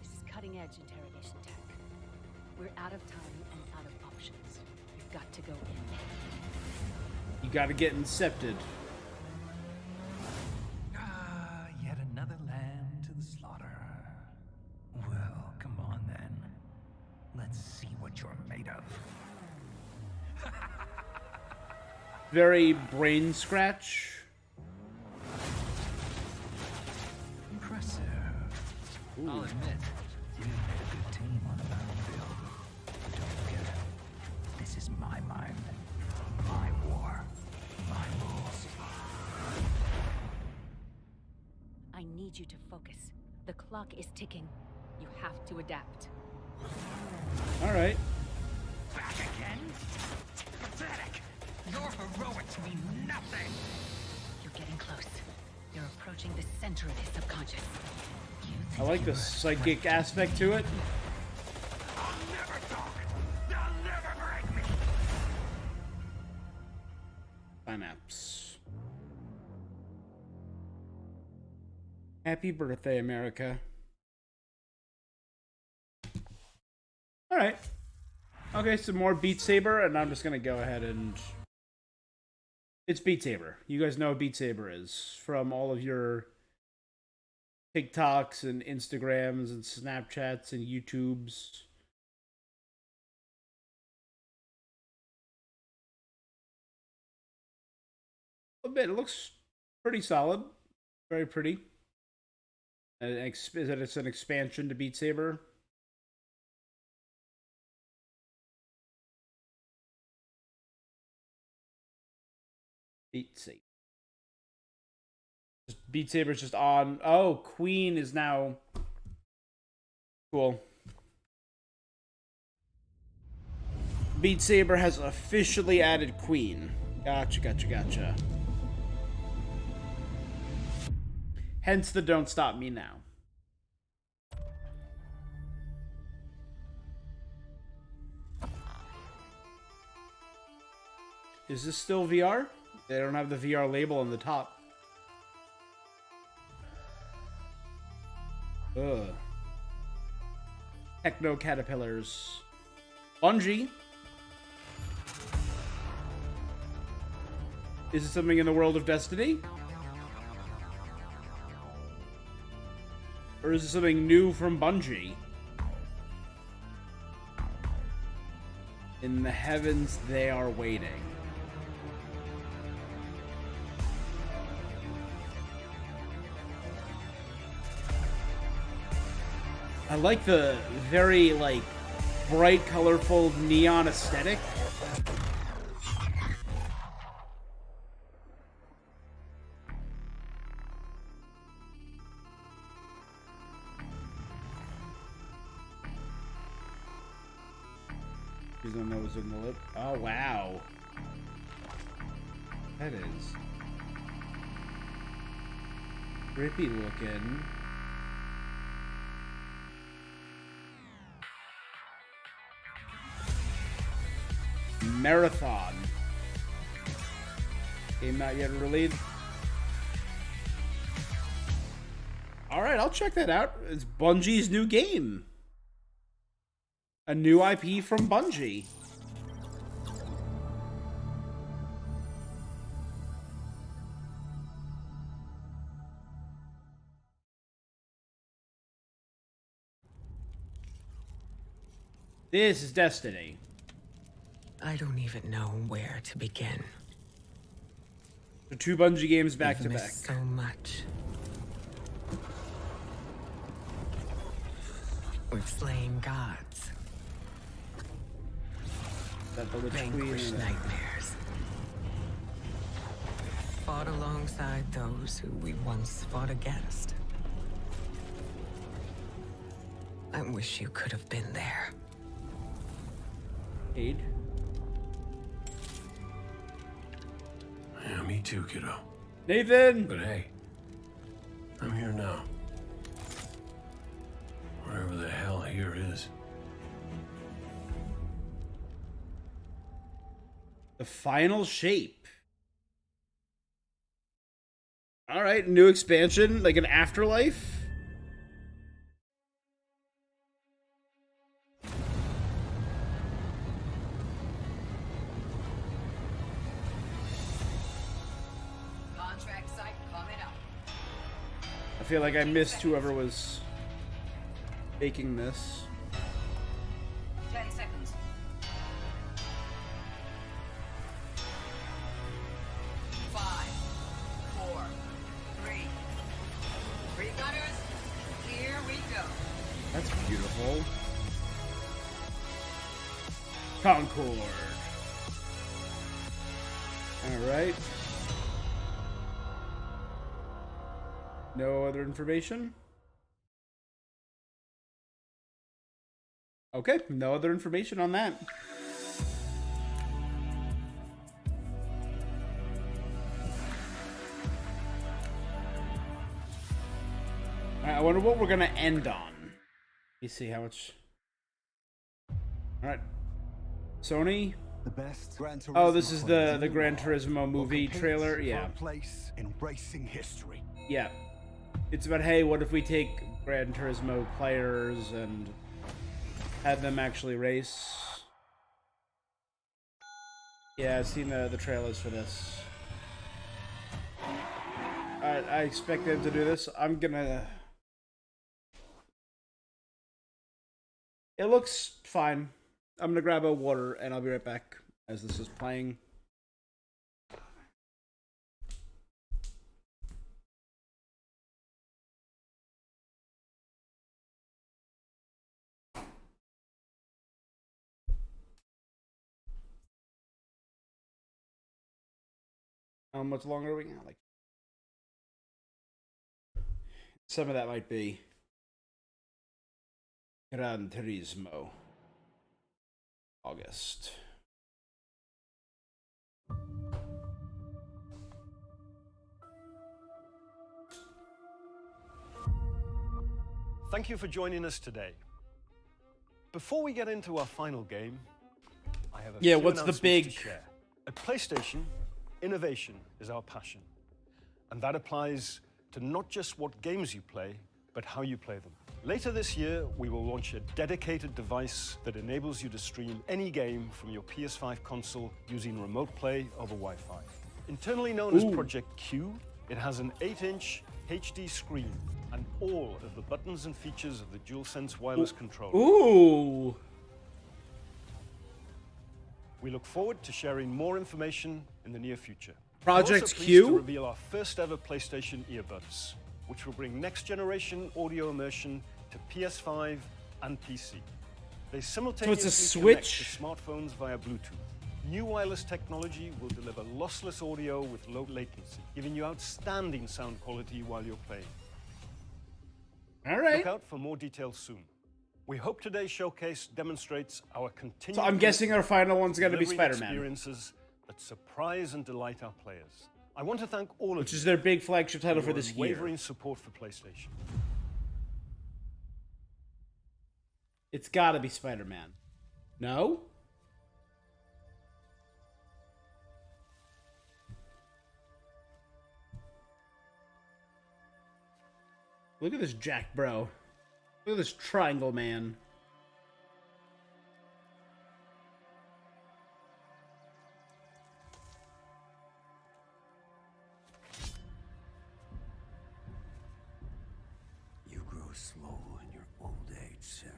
This is cutting-edge interrogation tech. We're out of time and out of options. You've got to go in. You gotta get incepted. Ah, yet another lamb to the slaughter. Well, come on then. Let's see what you're made of. Very brain scratch. Impressive. I'll admit, you made a good team on the battlefield. But don't forget, this is my mind, my war, my rules. I need you to focus. The clock is ticking. You have to adapt. All right. Back again? Pathetic! Your heroics mean nothing! You're getting close. You're approaching the center of his subconscious. I like the psychic aspect to it. I'll never talk! They'll never break me! Synapse. Happy birthday, America. All right. Okay, some more Beat Saber, and I'm just gonna go ahead and... It's Beat Saber. You guys know what Beat Saber is from all of your TikToks and Instagrams and Snapchats and YouTubes. A bit. It looks pretty solid. Very pretty. Is that it's an expansion to Beat Saber? Beat Saber. Beat Saber's just on. Oh, Queen is now cool. Beat Saber has officially added Queen. Gotcha. Hence the Don't Stop Me Now. Is this still VR? They don't have the VR label on the top. Ugh. Techno caterpillars. Bungie. Is it something in the world of Destiny? Or is it something new from Bungie? In the heavens, they are waiting. I like the very, like, bright, colorful neon aesthetic. He's on nose and the lip. Oh, wow. That is creepy looking. Marathon. Game not yet released. Alright, I'll check that out. It's Bungie's new game. A new IP from Bungie. This is Destiny. I don't even know where to begin. The two Bungie games back to back. So much. We've slain gods. That the Witch Vanquished Queen. nightmares. Fought alongside those who we once fought against. I wish you could have been there. Aid. Yeah, me too, kiddo. Nathan! But hey, I'm here now. Wherever the hell here is. The final shape. All right, new expansion, like an afterlife. Contract site coming up. I feel like I missed whoever was making this. 10 seconds. 5, 4, 3. Pre-gunners, here we go. That's beautiful. Concord. Alright. No other information? Okay, no other information on that. Alright, I wonder what we're gonna end on. Let me see how much. Alright. Sony. The best Gran Turismo. Oh, this is the Gran Turismo movie trailer. Yeah. Place in racing history. Yeah. It's about, hey, what if we take Gran Turismo players and had them actually race? Yeah, I've seen the trailers for this. I expect them to do this. I'm gonna... It looks fine. I'm gonna grab a water and I'll be right back as this is playing. How much longer are we got? Like, some of that might be Gran Turismo. August. Thank you for joining us today. Before we get into our final game, I have a few what's the announcements big... to share. At PlayStation, innovation is our passion. And that applies to not just what games you play, but how you play them. Later this year, we will launch a dedicated device that enables you to stream any game from your PS5 console using remote play over Wi-Fi. Internally known as Project Q, it has an 8-inch HD screen and all of the buttons and features of the DualSense wireless controller. Ooh! We look forward to sharing more information in the near future. Project We're also pleased Q? to reveal our first ever PlayStation earbuds, which will bring next generation audio immersion to PS5 and PC. They simultaneously Switch? connect to smartphones via Bluetooth. New wireless technology will deliver lossless audio with low latency, giving you outstanding sound quality while you're playing. All right. Look out for more details soon. We hope today's showcase demonstrates our continued... So I'm guessing our final one's going to be delivering Spider-Man. experiences that surprise and delight our players. I want to thank all of Which you is their big flagship title for your this year. unwavering support for PlayStation. It's got to be Spider-Man. No? Look at this Jack bro. Look at this triangle man. You grow slow in your old age, Sergei.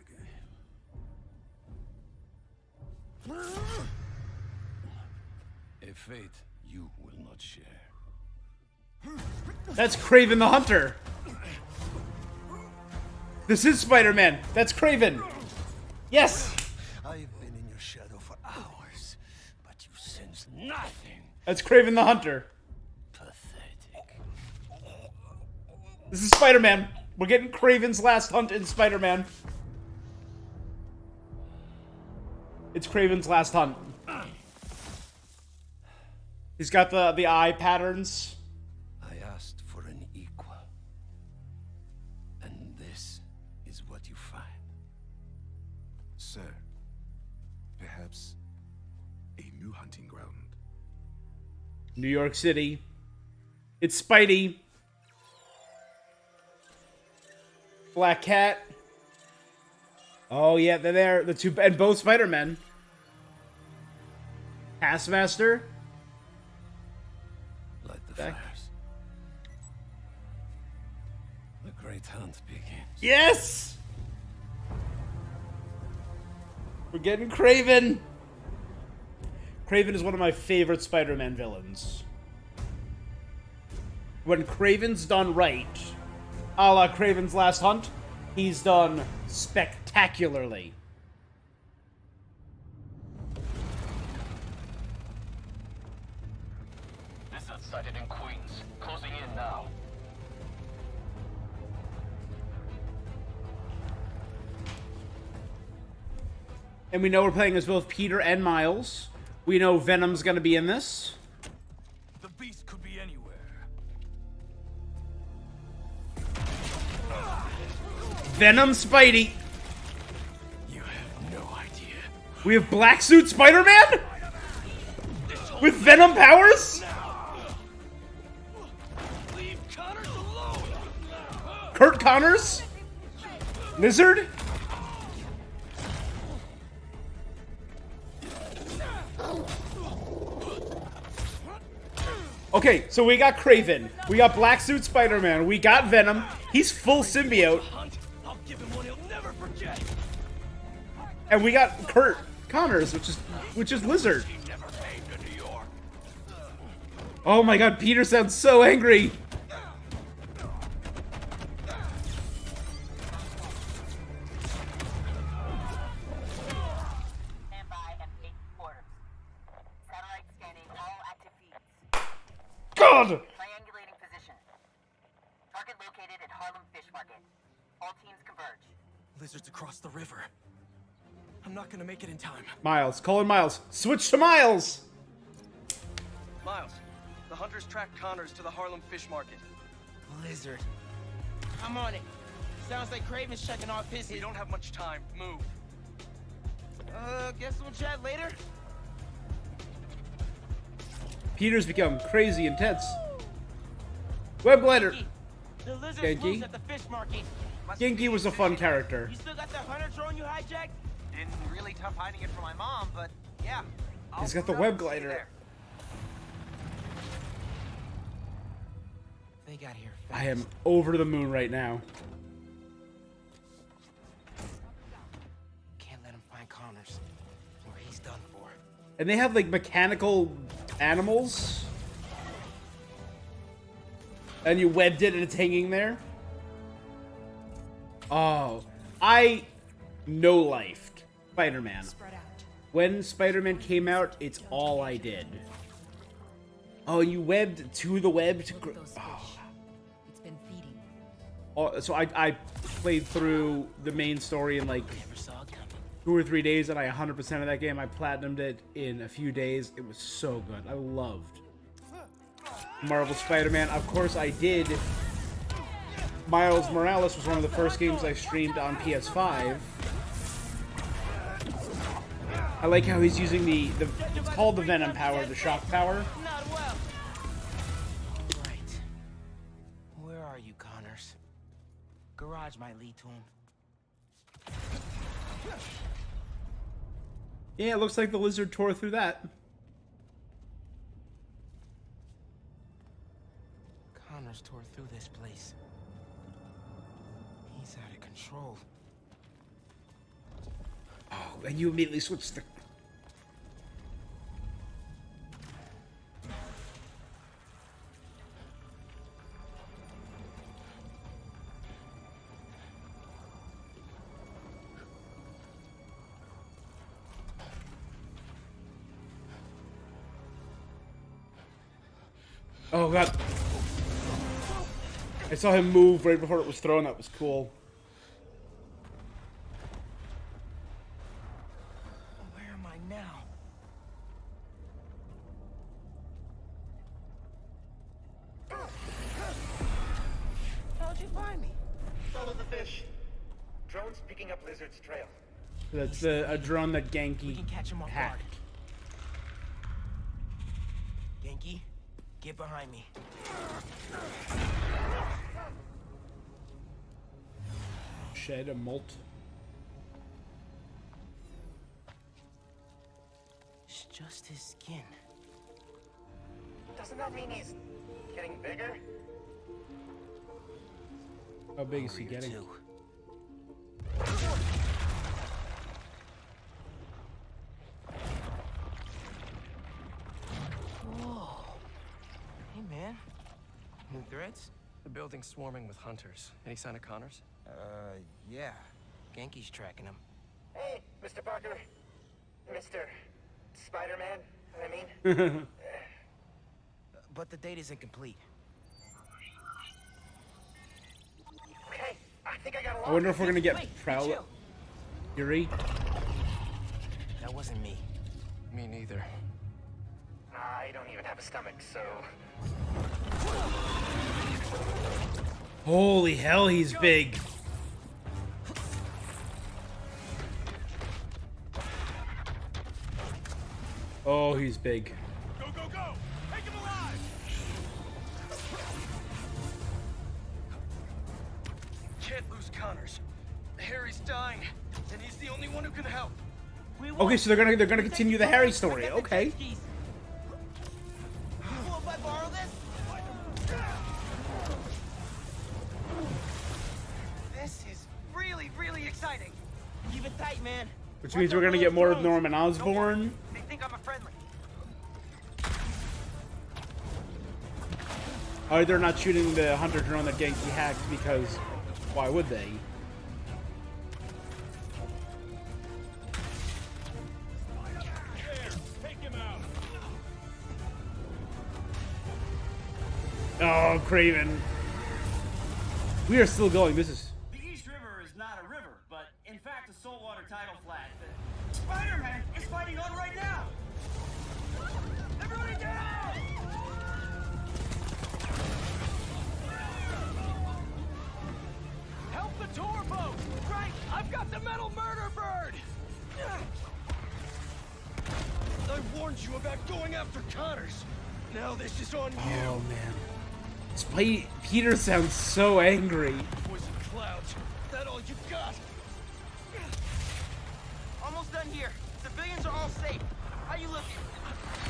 A fate you will not share. That's Kraven the Hunter. This is Spider-Man. That's Kraven. Yes. I've been in your shadow for hours, but you sense nothing. That's Kraven the Hunter. Pathetic. This is Spider-Man. We're getting Kraven's last hunt in Spider-Man. It's Kraven's last hunt. He's got the eye patterns. I asked for an equal. And this is what you find. Sir, perhaps a new hunting ground. New York City. It's Spidey. Black Cat. Oh yeah, they're there. The two and both Spider-Men. Taskmaster. Light the fires. The great hunt begins. Yes! We're getting Kraven. Kraven is one of my favorite Spider-Man villains. When Kraven's done right, a la Kraven's Last Hunt, he's done spectacularly. Lizard sighted in Queens. Closing in now. And we know we're playing as both Peter and Miles. We know Venom's gonna be in this. The beast could be anywhere. Venom Spidey. You have no idea. We have Black Suit Spider-Man? With Venom powers? Leave Connors alone. Kurt Connors? Lizard? Okay, so we got Kraven, we got Black Suit Spider-Man, we got Venom. He's full symbiote. I'll give him one he'll never forget. And we got Kurt Connors, which is Lizard. Oh my god, Peter sounds so angry. God! Triangulating position. Target located at Harlem Fish Market. All teams converge. Lizard's across the river. I'm not gonna make it in time. Miles, call in Miles. Switch to Miles! Miles, the hunters tracked Connors to the Harlem Fish Market. Lizard. I'm on it. Sounds like Kraven's checking off his... We don't have much time. Move. Guess we'll chat later? Peter's become crazy intense. Web glider. The lizard Genki. moves at the fish market. Genki was a fun character. You still got that hunter drone you hijacked? Been really tough hiding it from my mom, but yeah. He's got the web glider. They got here fast. I am over the moon right now. Can't let him find Connors, or he's done for. And they have like mechanical animals. And you webbed it and it's hanging there. Oh, I no-lifed Spider-Man. When Spider-Man came out, it's all I did. Oh, you webbed to the web to... It's been feeding. Oh, so I played through the main story in like 2 or 3 days, and I 100% of that game. I platinumed it in a few days. It was so good. I loved Marvel Spider-Man. Of course, I did. Miles Morales was one of the first games I streamed on PS5. I like how he's using the it's called the Venom power, the shock power. Right. Where are you, Connors? Garage might lead to him. Yeah, it looks like the lizard tore through that. Connors tore through this place. He's out of control. Oh, and you immediately switched the... Oh god. I saw him move right before it was thrown. That was cool. Where am I now? How'd you find me? Follow the fish. Drone's picking up Lizard's trail. That's a drone that Genki hacked. Genki, get behind me. shed, a molt. It's just his skin. Doesn't that mean he's getting bigger? How big is he getting? Whoa. Hey, man. New threats? The building's swarming with hunters. Any sign of Connors? Yeah. Genki's tracking him. Hey, Mr. Parker. Mr. Spider-Man, I mean. But the date isn't complete. Okay, I think I got a I wonder if we're gonna get Wait, Prowler. chill. Yuri. That wasn't me. Me neither. I don't even have a stomach, so... Holy hell, he's big. Oh, he's big. Go, go, go! Take him alive! Can't lose Connors. Harry's dying, and he's the only one who can help. Okay, so they're gonna continue the Harry story. Okay. Cool if I borrow this? This is really, really exciting. Keep it tight, man. Which means we're gonna get more of Norman Osborn. They think I'm a friendly. Oh, they're not shooting the hunter drone that Genki hacked because why would they? Take him out! Oh, Craven. We are still going. This is. The East River is not a river, but in fact a saltwater tidal flat that Spider-Man is fighting on right now! Everybody down! Help the tour boat! Right! I've got the metal murder bird! I warned you about going after Connors. Now this is on you. Oh man. Peter sounds so angry. Poison clouds. That all you got? Almost done here. Civilians are all safe. How you looking?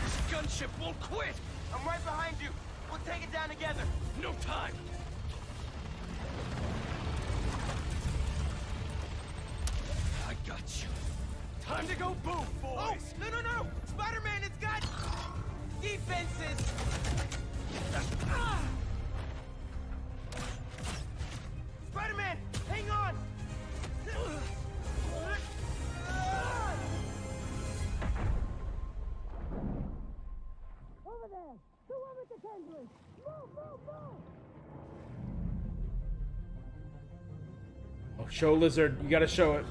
This gunship won't quit. I'm right behind you. We'll take it down together. No time. I got you. Time to go boom, boys. Oh, no. Spider-Man has got defenses. Spider-Man, hang on. Over there. Whoever the tendrils. Move. Oh, show Lizard. You gotta show it.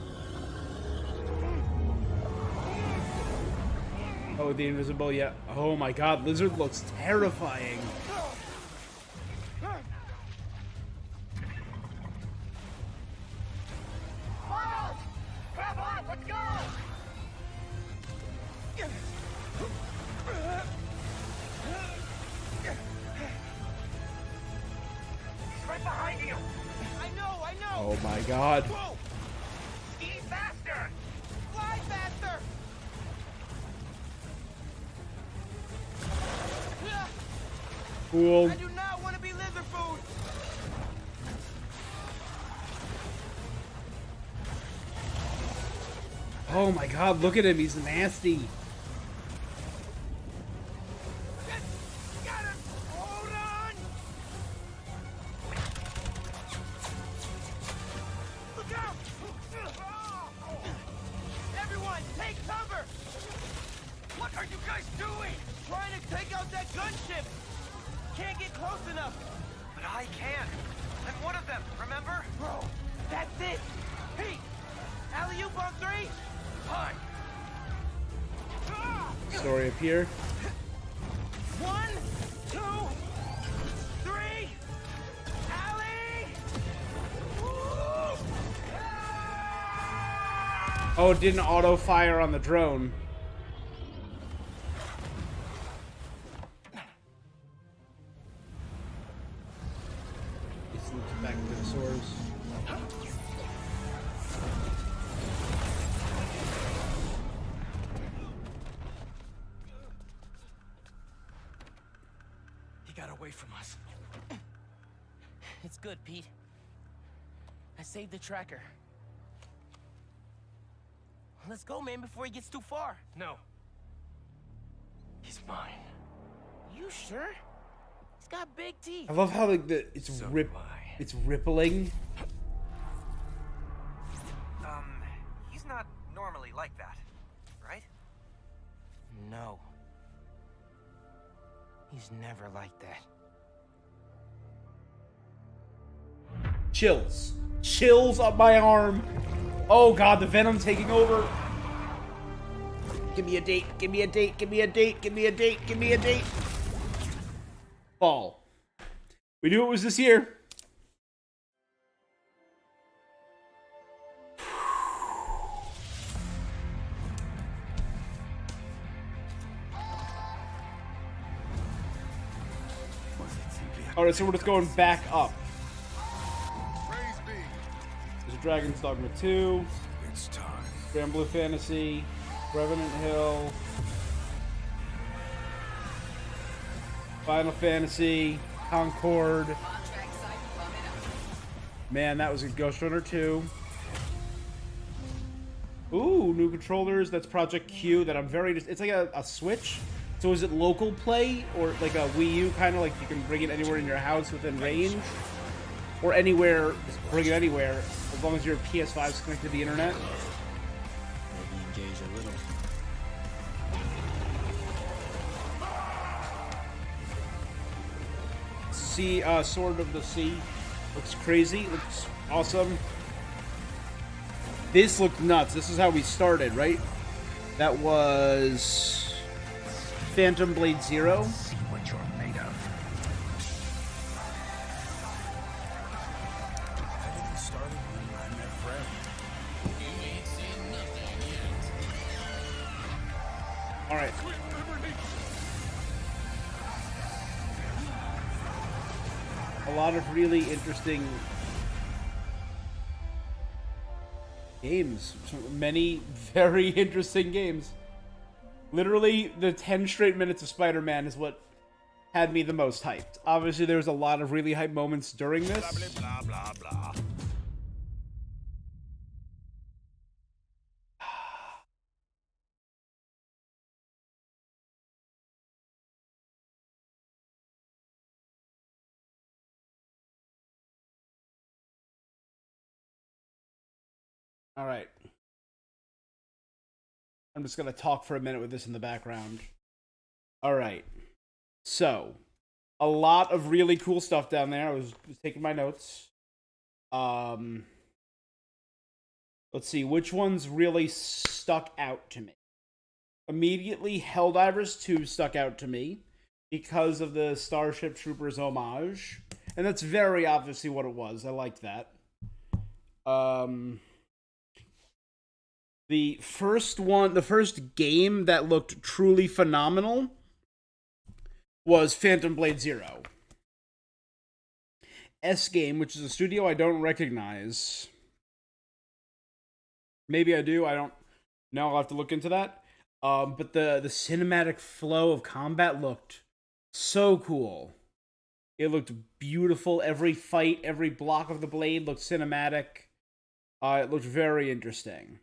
Oh, the invisible, yeah. Oh my god, Lizard looks terrifying. Miles! Grab on! Let's go! He's right behind you! I know! Oh my god. Whoa! Ski faster! Fly faster! Cool. I do not want to be lizard food! Oh my god, look at him, he's nasty. Got him! Hold on! Look out! Everyone, take cover! What are you guys doing? Trying to take out that gunship! Can't get close enough! But I can. I'm one of them, remember? Bro, that's it! Hey! Alley-oop on 3? Fine. Story up here. 1, 2, 3! Alley! Oh, it didn't auto fire on the drone. He sneaks back to the source. from us. It's good, Pete. I saved the tracker. Let's go, man, before he gets too far. No. He's mine. You sure? He's got big teeth. I love how like it's rippling. He's not normally like that, right? No. He's never like that. Chills. Chills up my arm. Oh god, the venom taking over. Give me a date. Give me a date. Give me a date. Give me a date. Give me a date. Fall. We knew it was this year. Alright, so we're just going back up. There's Dragon's Dogma 2. It's time. Grand Blue Fantasy. Revenant Hill. Final Fantasy. Concord. Man, that was a Ghost Runner 2. Ooh, new controllers. That's Project Q that I'm very... It's like a Switch. So is it local play? Or like a Wii U kind of like you can bring it anywhere in your house within range? Or anywhere, just bring it anywhere. As long as your PS5 is connected to the internet. Maybe engage a little. Sword of the Sea. Looks crazy. Looks awesome. This looked nuts. This is how we started, right? That was... Phantom Blade Zero. See what you're made of. Everything started when I met Fred. You ain't seen nothing yet. All right. A lot of really interesting games. Many very interesting games. Literally, the 10 straight minutes of Spider-Man is what had me the most hyped. Obviously, there was a lot of really hype moments during this. Blah, blah, blah, blah. All right. I'm just going to talk for a minute with this in the background. All right. So, a lot of really cool stuff down there. I was taking my notes. Let's see. Which ones really stuck out to me? Immediately, Helldivers 2 stuck out to me because of the Starship Troopers homage. And that's very obviously what it was. I liked that. The first game that looked truly phenomenal was Phantom Blade Zero. S Game, which is a studio I don't recognize. Maybe I do, I don't know, I'll have to look into that. But the cinematic flow of combat looked so cool. It looked beautiful. Every fight, every block of the blade looked cinematic. It looked very interesting.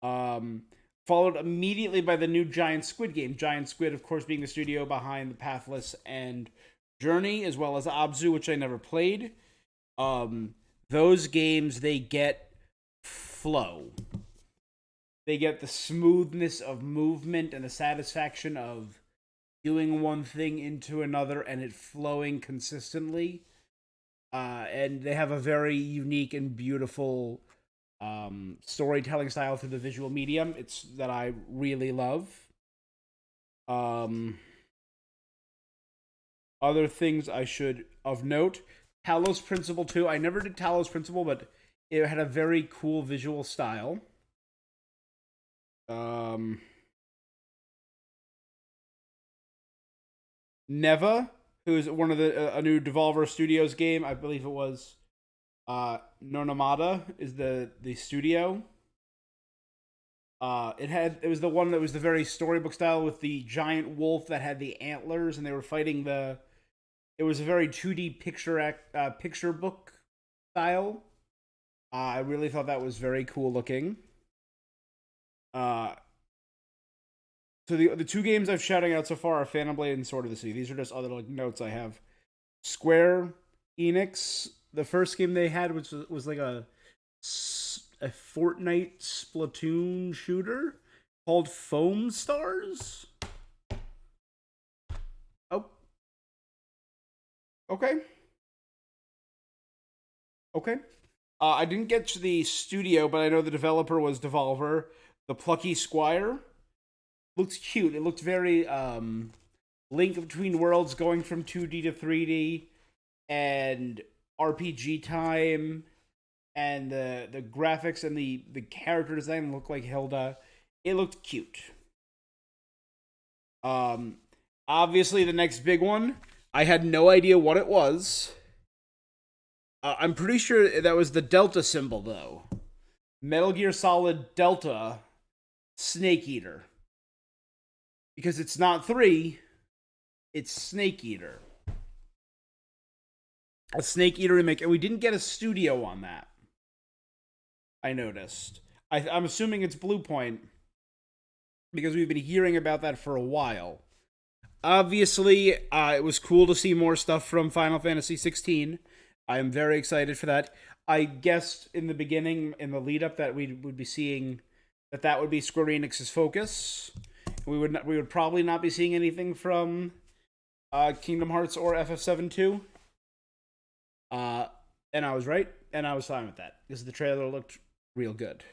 Followed immediately by the new Giant Squid game. Giant Squid, of course, being the studio behind The Pathless and Journey, as well as Abzu, which I never played. Those games, they get flow. They get the smoothness of movement and the satisfaction of doing one thing into another and it flowing consistently. And they have a very unique and beautiful storytelling style through the visual medium. It's that I really love. Other things I should of note: Talos Principle 2. I never did Talos Principle, but it had a very cool visual style. Neva, who's one of a new Devolver Studios game, I believe it was. Nonomata is the studio. It was the one that was the very storybook style with the giant wolf that had the antlers, and they were fighting the It was a very 2D picture book style. I really thought that was very cool looking. So the two games I've shouting out so far are Phantom Blade and Sword of the Sea. These are just other like notes I have. Square Enix, the first game they had was like a Fortnite Splatoon shooter called Foam Stars. Oh. Okay. Okay. I didn't get to the studio, but I know the developer was Devolver. The Plucky Squire looked cute. It looked very Link Between Worlds, going from 2D to 3D, and RPG time, and the graphics and the character design looked like Hilda. It looked cute. Obviously, the next big one, I had no idea what it was. I'm pretty sure that was the Delta symbol, though. Metal Gear Solid Delta Snake Eater. Because it's not 3, it's Snake Eater. A Snake Eater remake, and we didn't get a studio on that. I noticed. I'm assuming it's Blue Point, because we've been hearing about that for a while. Obviously, it was cool to see more stuff from Final Fantasy 16. I am very excited for that. I guessed in the beginning, in the lead up, that we would be seeing that would be Square Enix's focus. We would probably not be seeing anything from Kingdom Hearts or FF7 2. And I was right, and I was fine with that because the trailer looked real good.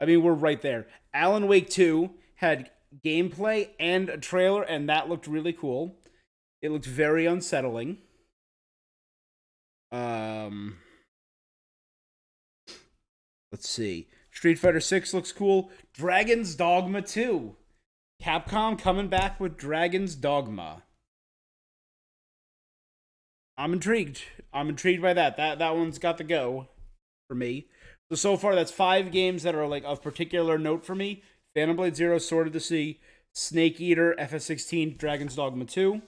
I mean, we're right there. Alan Wake 2 had gameplay and a trailer, and that looked really cool. It looked very unsettling. Let's see. Street Fighter 6 looks cool. Dragon's Dogma 2. Capcom coming back with Dragon's Dogma. I'm intrigued. I'm intrigued by that. That one's got to go for me. So far, that's 5 games that are like of particular note for me. Phantom Blade 0, Sword of the Sea, Snake Eater, FF16, Dragon's Dogma 2.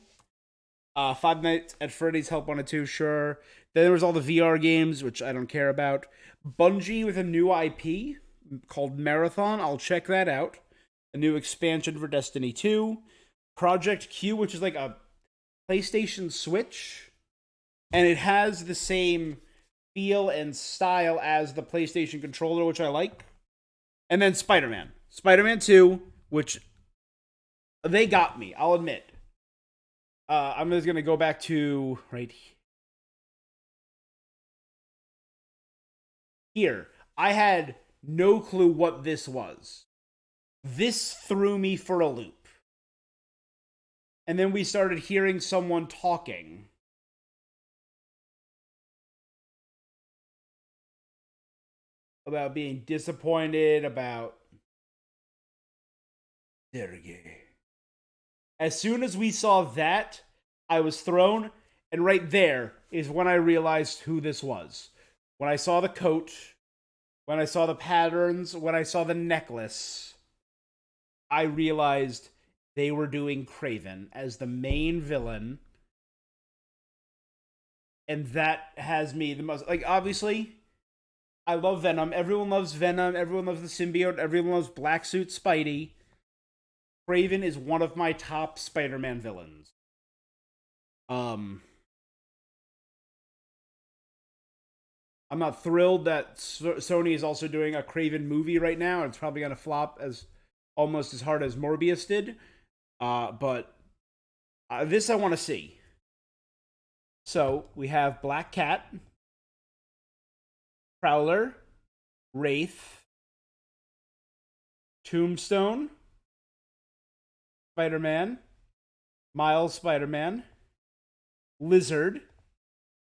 Five Nights at Freddy's Help Wanted 2, sure. Then there was all the VR games, which I don't care about. Bungie with a new IP called Marathon. I'll check that out. A new expansion for Destiny 2. Project Q, which is like a PlayStation Switch. And it has the same feel and style as the PlayStation controller, which I like. And then Spider-Man. Spider-Man 2, which they got me, I'll admit. I'm just going to go back to right here. I had no clue what this was. This threw me for a loop. And then we started hearing someone talking. About being disappointed, about Sergey. As soon as we saw that, I was thrown, and right there is when I realized who this was. When I saw the coat, when I saw the patterns, when I saw the necklace, I realized they were doing Kraven as the main villain. And that has me the most... Like, obviously, I love Venom. Everyone loves Venom. Everyone loves the symbiote. Everyone loves Black Suit Spidey. Kraven is one of my top Spider-Man villains. I'm not thrilled that Sony is also doing a Kraven movie right now. It's probably going to flop almost as hard as Morbius did. But this I want to see. So we have Black Cat, Prowler, Wraith, Tombstone, Spider-Man, Miles Spider-Man, Lizard,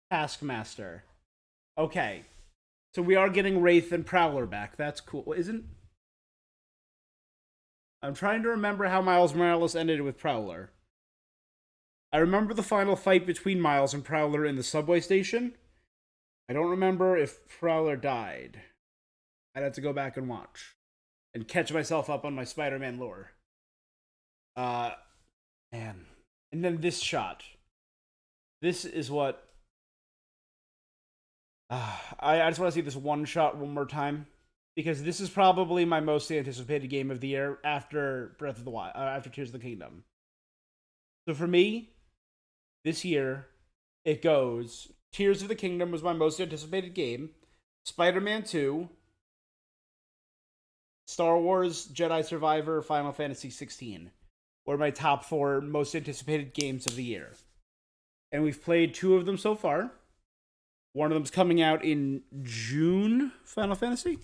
Taskmaster. Okay. So we are getting Wraith and Prowler back. That's cool. I'm trying to remember how Miles Morales ended with Prowler. I remember the final fight between Miles and Prowler in the subway station. I don't remember if Prowler died. I'd have to go back and watch. And catch myself up on my Spider-Man lore. Man. And then this shot. This is what I just want to see this one shot one more time, because this is probably my most anticipated game of the year after Breath of the Wild, after Tears of the Kingdom. So for me, this year, it goes Tears of the Kingdom was my most anticipated game, Spider-Man 2, Star Wars Jedi Survivor, Final Fantasy 16 were my top 4 most anticipated games of the year. And we've played 2 of them so far. One of them's coming out in June, Final Fantasy.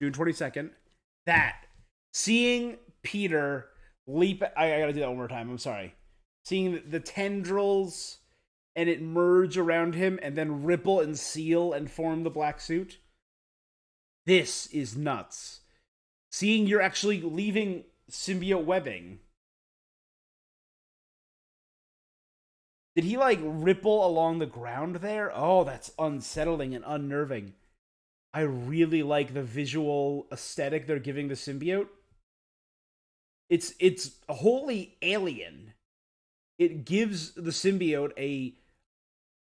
June 22nd. Seeing Peter leap, I gotta do that one more time, I'm sorry. Seeing the tendrils and it merge around him and then ripple and seal and form the black suit. This is nuts. Seeing you're actually leaving symbiote webbing. Did he like ripple along the ground there? Oh, that's unsettling and unnerving. I really like the visual aesthetic they're giving the symbiote. It's wholly alien. It gives the symbiote a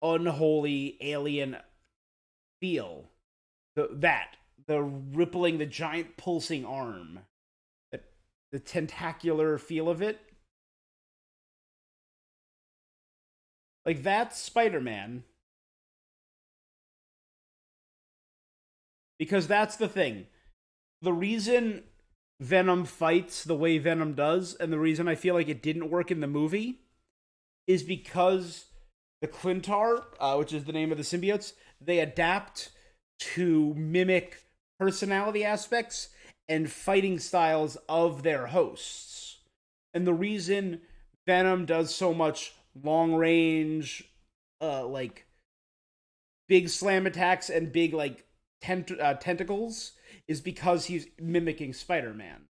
unholy alien feel. The rippling, the giant pulsing arm, the tentacular feel of it. Like, that's Spider-Man. Because that's the thing. The reason Venom fights the way Venom does, and the reason I feel like it didn't work in the movie, is because the Clintar, which is the name of the symbiotes, they adapt to mimic personality aspects and fighting styles of their hosts. And the reason Venom does so much long range, like big slam attacks and big like tentacles is because he's mimicking Spider-Man.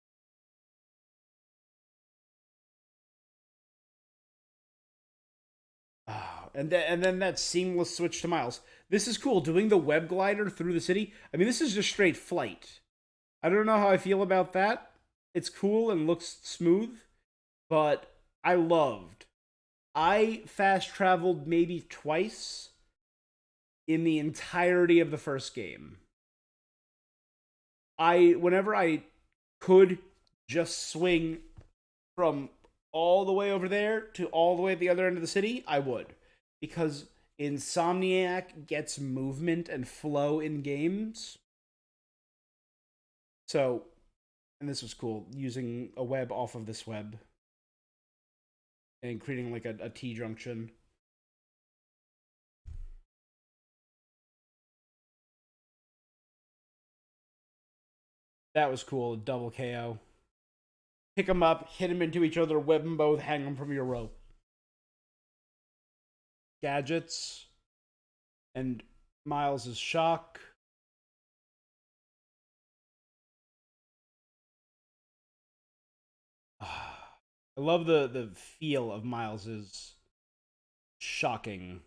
And then that seamless switch to Miles. This is cool. Doing the web glider through the city. I mean, this is just straight flight. I don't know how I feel about that. It's cool and looks smooth, but I fast traveled maybe twice in the entirety of the first game. Whenever I could just swing from all the way over there to all the way at the other end of the city, I would. Because Insomniac gets movement and flow in games. So, and this was cool, using a web off of this web. And creating like a T-junction. That was cool, double KO. Pick them up, hit them into each other, web them both, hang them from your rope. Gadgets. And Miles' shock. I love the feel of Miles's shocking.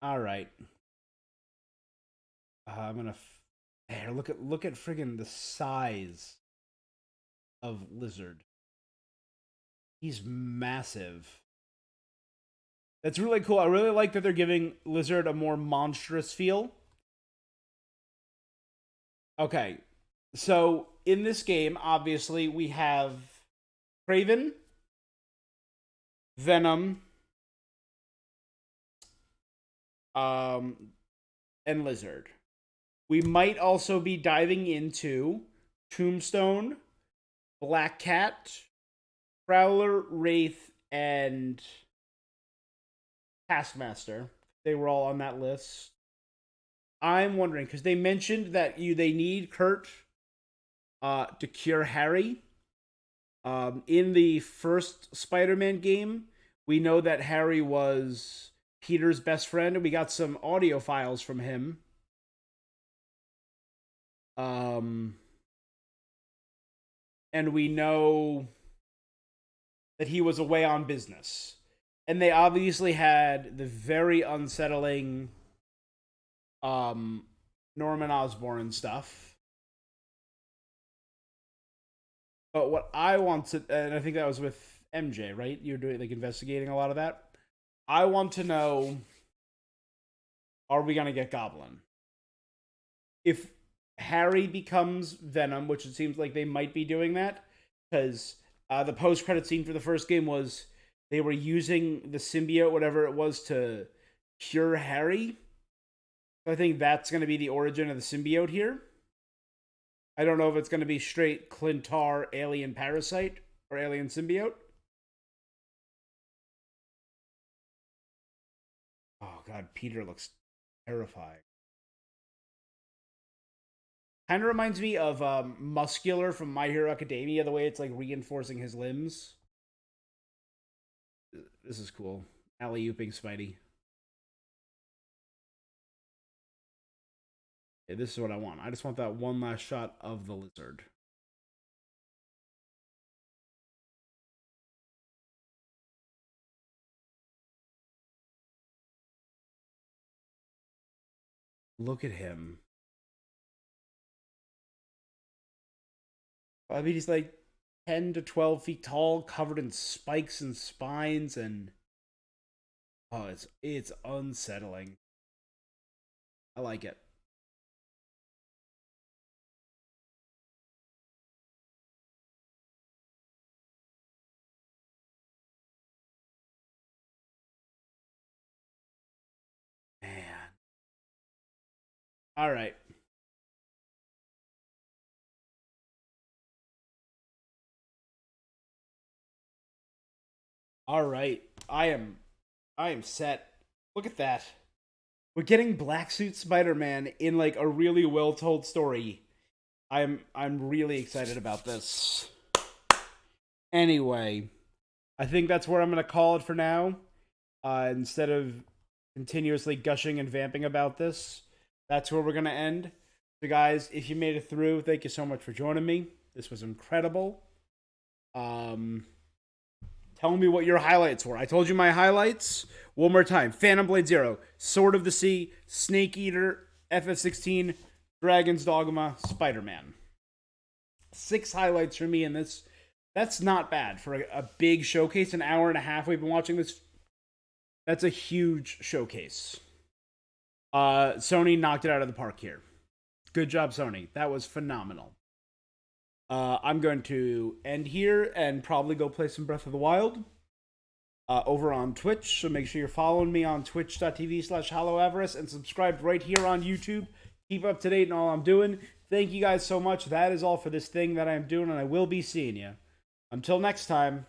All right. I'm gonna. There, look at friggin' the size of Lizard. He's massive. That's really cool. I really like that they're giving Lizard a more monstrous feel. Okay, so in this game, obviously, we have Kraven, Venom, and Lizard. We might also be diving into Tombstone, Black Cat, Prowler, Wraith, and Taskmaster. They were all on that list. I'm wondering, because they mentioned that they need Kurt to cure Harry. In the first Spider-Man game, we know that Harry was Peter's best friend, and we got some audio files from him. And we know that he was away on business. And they obviously had the very unsettling Norman Osborn stuff. But what I wanted, and I think that was with MJ, right? You're doing like investigating a lot of that. I want to know, are we gonna get Goblin? If Harry becomes Venom, which it seems like they might be doing that, because the post-credit scene for the first game was they were using the symbiote, whatever it was, to cure Harry. I think that's going to be the origin of the symbiote here. I don't know if it's going to be straight Clintar alien parasite or alien symbiote. Oh god, Peter looks terrifying. Kind of reminds me of Muscular from My Hero Academia, the way it's like reinforcing his limbs. This is cool. Alley-ooping Spidey. Yeah, this is what I want. I just want that one last shot of the lizard. Look at him. I mean, he's like 10 to 12 feet tall, covered in spikes and spines, and oh, it's unsettling. I like it. Man. All right. All right. I am set. Look at that. We're getting Black Suit Spider-Man in like a really well-told story. I'm really excited about this. Anyway, I think that's where I'm going to call it for now. Instead of continuously gushing and vamping about this, that's where we're going to end. So guys, if you made it through, thank you so much for joining me. This was incredible. Tell me what your highlights were. I told you my highlights. One more time. Phantom Blade Zero, Sword of the Sea, Snake Eater, FF16, Dragon's Dogma, Spider-Man. 6 highlights for me in this. That's not bad for a big showcase. An hour and a half we've been watching this. That's a huge showcase. Sony knocked it out of the park here. Good job, Sony. That was phenomenal. I'm going to end here and probably go play some Breath of the Wild over on Twitch. So make sure you're following me on twitch.tv/HallowAvarice and subscribed right here on YouTube. Keep up to date in all I'm doing. Thank you guys so much. That is all for this thing that I'm doing, and I will be seeing you. Until next time.